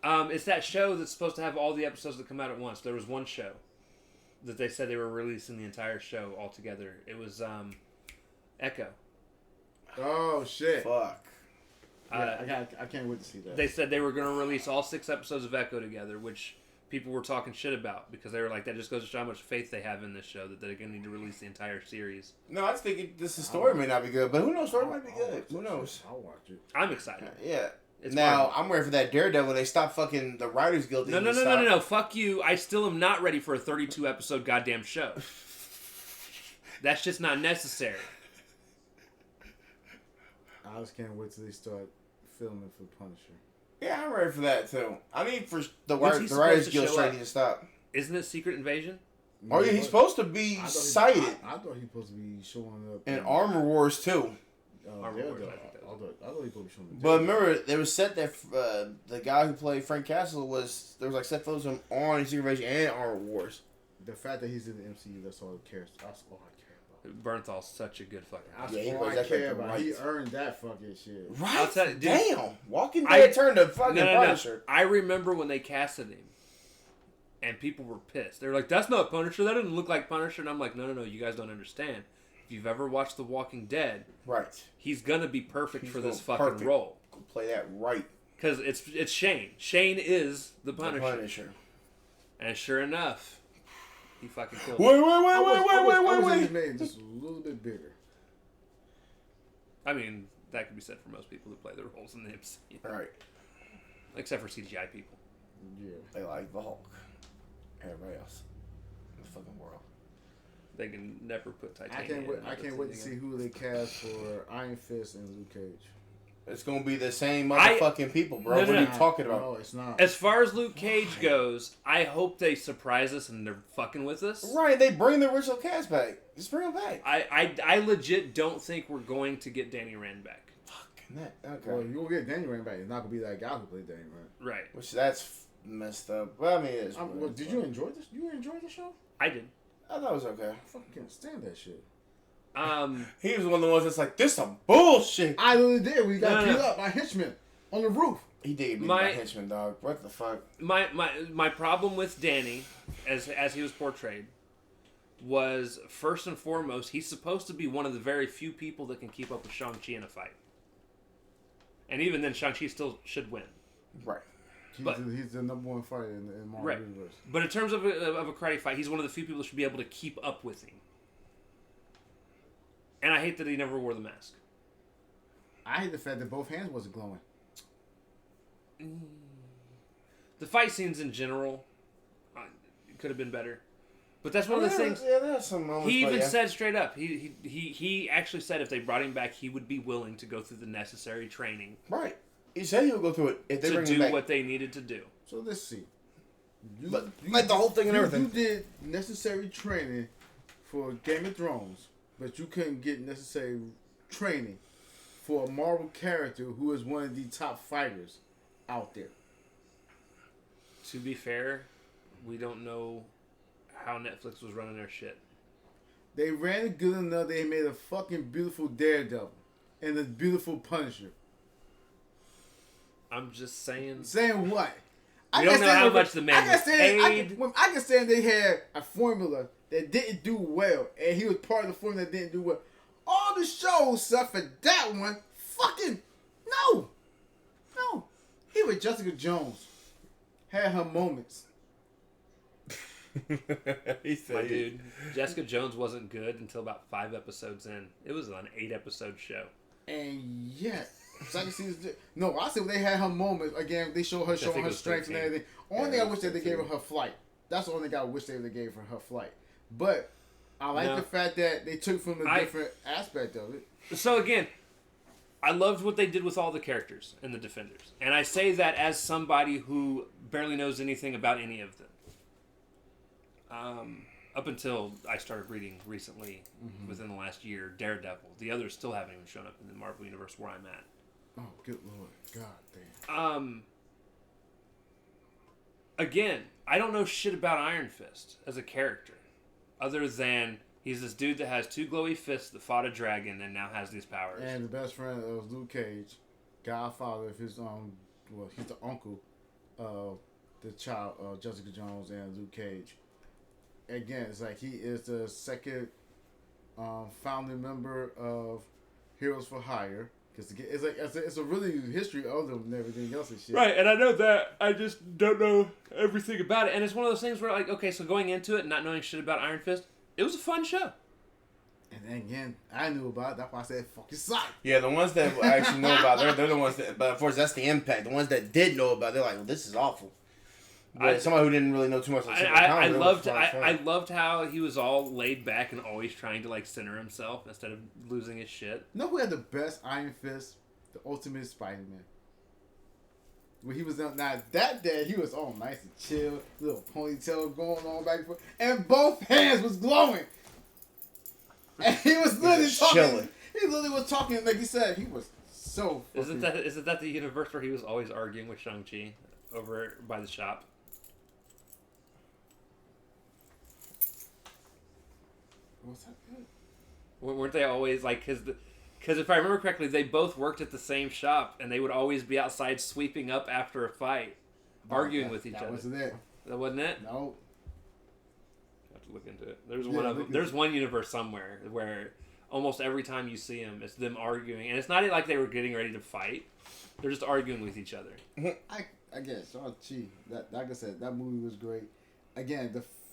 It's that show that's supposed to have all the episodes that come out at once. There was one show that they said they were releasing the entire show all together. It was Echo. Oh shit! Fuck. I can't wait to see that. They said they were going to release all 6 episodes of Echo together, which people were talking shit about because they were like, that just goes to show how much faith they have in this show that they're going to need to release the entire series. No, I was thinking the story may not be good, but who knows? Story might be good. Who knows? I'll watch it. I'm excited. Yeah. It's now, fun. I'm ready for that Daredevil. They stop fucking the Writers Guild. No. Fuck you. I still am not ready for a 32-episode goddamn show. That's just not necessary. I just can't wait till they start filming for Punisher. Yeah, I'm ready for that, too. I need for the When's he Writers supposed to Guild show strike up? to stop. Isn't it Secret Invasion? Oh, yeah, he's supposed to be cited. I thought he was supposed to be showing up. In Armor Wars, too. Armor Wars, I thought he was supposed to be showing up. But remember, there was set that the guy who played Frank Castle was... There was, like, set photos of him on Secret Invasion and Armor Wars. The fact that he's in the MCU, that's all I care. That's all I care about. Bernthal's such a good fucking actor. That's all I care about. He earned that fucking shit. Right? Tell you, dude, Damn. Walking Dead turned to fucking Punisher. I remember when they casted him, and people were pissed. They were like, that's not Punisher. That didn't look like Punisher. And I'm like, no, you guys don't understand. If you've ever watched The Walking Dead, right, he's going to be perfect for this fucking role. Play that right. Because it's Shane. Shane is the Punisher. And sure enough, he fucking killed him. Wait. He made just a little bit bigger. I mean, that could be said for most people who play the roles in the MCU. Right. Except for CGI people. Yeah. They like the Hulk. Everybody else in the fucking world. They can never put Titanium. I can't wait to see who they cast for Iron Fist and Luke Cage. It's gonna be the same motherfucking people, bro. What are you talking about? No, it's not. As far as Luke Cage goes, I hope they surprise us and they're fucking with us. Right, they bring the original cast back. Just bring them back. I legit don't think we're going to get Danny Rand back. Fucking that. Okay. Well, you'll get Danny Rand back. It's not gonna be that guy who played Danny Rand. Right. Which that's messed up. But I mean, it's. Well, did you enjoy this? You enjoyed the show? I did. I thought it was okay. I fucking can't stand that shit. He was one of the ones that's like, this some bullshit. I literally did. We got beat up by henchmen on the roof. He did get beat by henchmen, dog. What the fuck? My problem with Danny, as he was portrayed, was first and foremost, he's supposed to be one of the very few people that can keep up with Shang-Chi in a fight. And even then, Shang-Chi still should win. Right. He's the number one fighter in Marvel Universe. But in terms of a karate fight, he's one of the few people that should be able to keep up with him. And I hate that he never wore the mask. I hate the fact that both hands wasn't glowing. The fight scenes in general could have been better. But that's one of the things. Yeah, there's some moments. He even said straight up. He actually said if they brought him back, he would be willing to go through the necessary training. Right. He said he would go through it if they bring him back. To do what they needed to do. So let's see. Like the whole thing and everything. You did necessary training for Game of Thrones, but you couldn't get necessary training for a Marvel character who is one of the top fighters out there. To be fair, we don't know how Netflix was running their shit. They ran it good enough. They made a fucking beautiful Daredevil and a beautiful Punisher. I'm just saying. Saying what? We don't know how much the man was paid. I can say they had a formula that didn't do well, and he was part of the formula that didn't do well. All the shows except for that one, fucking no. Even Jessica Jones had her moments. My dude, Jessica Jones wasn't good until about 5 episodes in. It was an 8-episode show. And yet, second season. No, I said they had her moments. Again, they showed her showing her strength 13. And everything. Only thing I wish that they gave her flight. That's the only thing I wish they gave her flight. But I like the fact that they took from a different aspect of it. So again, I loved what they did with all the characters and the Defenders. And I say that as somebody who barely knows anything about any of them. Up until I started reading recently, within the last year, Daredevil. The others still haven't even shown up in the Marvel Universe where I'm at. Oh, good Lord. God damn. Again, I don't know shit about Iron Fist as a character. Other than he's this dude that has 2 glowy fists that fought a dragon and now has these powers. And the best friend of Luke Cage, godfather of his he's the uncle of the child of Jessica Jones and Luke Cage. Again, it's like he is the second founding member of Heroes for Hire. Because it's a really history of them and everything else and shit. Right, and I know that. I just don't know everything about it. And it's one of those things where, like, okay, so going into it and not knowing shit about Iron Fist, it was a fun show. And then again, I knew about it. That's why I said, fucking suck. Yeah, the ones that actually know about it, they're the ones that, but of course, that's the impact. The ones that did know about it, they're like, well, this is awful. But somebody who didn't really know too much. I loved how he was all laid back and always trying to like center himself instead of losing his shit. You know who had the best Iron Fist? The ultimate Spiderman. When he was now that day, he was all nice and chill, little ponytail going on back and forth, and both hands was glowing. And he was literally talking. Chilling. He literally was talking like he said. He was so. Isn't that the universe where he was always arguing with Shang-Chi over by the shop? Was that good? Weren't they always like because if I remember correctly, they both worked at the same shop and they would always be outside sweeping up after a fight, arguing with each other. That wasn't it. That wasn't it? No. I have to look into it. There's one universe somewhere where almost every time you see them, it's them arguing, and it's not like they were getting ready to fight. They're just arguing with each other. I guess Shang-Chi. Like I said, that movie was great. Again,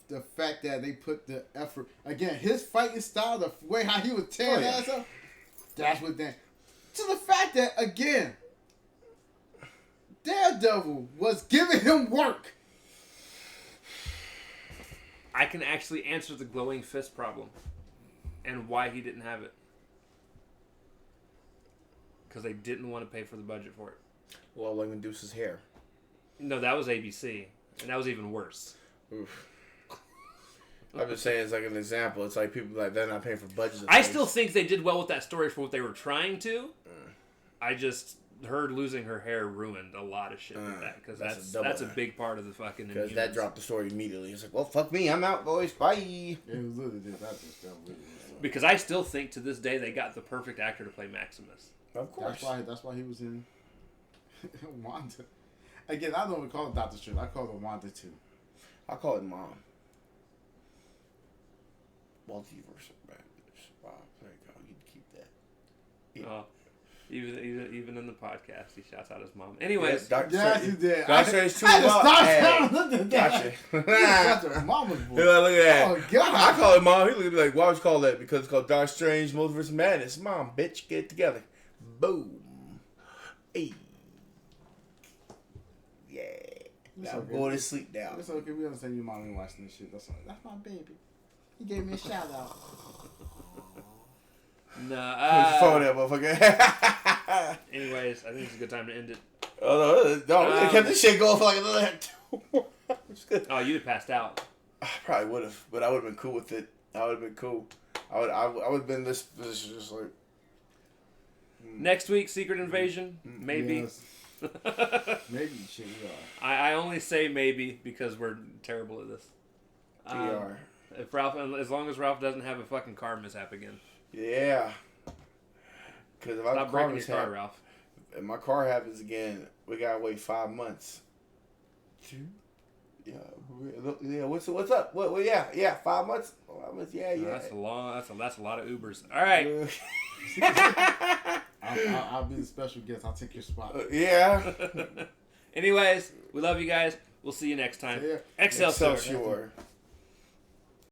the fact that they put the effort. Again, his fighting style, the way how he was tearing ass up. That's what then. To the fact that again, Daredevil was giving him work. I can actually answer the glowing fist problem and why he didn't have it. Because they didn't want to pay for the budget for it. Well, like Medusa's hair. No, that was ABC, and that was even worse. Oof. I'm just saying, it's like an example. It's like people like they're not paying for budgets. I still think they did well with that story for what they were trying to. I just her losing her hair ruined a lot of shit with that because that's a big part of the fucking. Because that dropped the story immediately. It's like, well, fuck me, I'm out, boys. Bye. It was literally just because I still think to this day they got the perfect actor to play Maximus. Of course. That's why he was in Wanda. Again, I don't even call it Doctor Strange. I call it Wanda too. I call it Mom. Multiverse of Madness. Wow, there you go. You can keep that. Yeah. Even in the podcast, he shouts out his mom. Anyways, yes, he did. Doctor Strange too. Gotcha. Mama's boy. Look at that. Oh, God. I call it Mom. He look at me like, why would you call that? Because it's called Doctor Strange Multiverse of Madness. Mom, bitch, get it together. Boom. Hey. Yeah. Now go to sleep now. It's okay. We understand your mom ain't watching this shit. That's my baby. He gave me a shout out. Nah. Phone that motherfucker. Anyways, I think it's a good time to end it. Oh no, we kept this shit going for like another 2 more hours. Oh, you'd have passed out. I probably would have, but I would have been cool with it. I would have been cool. I would have been in this position just like. Next week, Secret Invasion, maybe. Yes. Maybe shit, we are. I only say maybe because we're terrible at this. We are. If Ralph, as long as Ralph doesn't have a fucking car mishap again. Yeah. Because if I Stop breaking your car, Ralph. If my car happens again, we gotta wait 5 months. 2. Yeah. What's up? What? Yeah. 5 months. 5 months. Yeah. That's a long. That's a lot of Ubers. All right. I'll be the special guest. I'll take your spot. Yeah. Anyways, we love you guys. We'll see you next time. Yeah. Excelsior. Excelsior.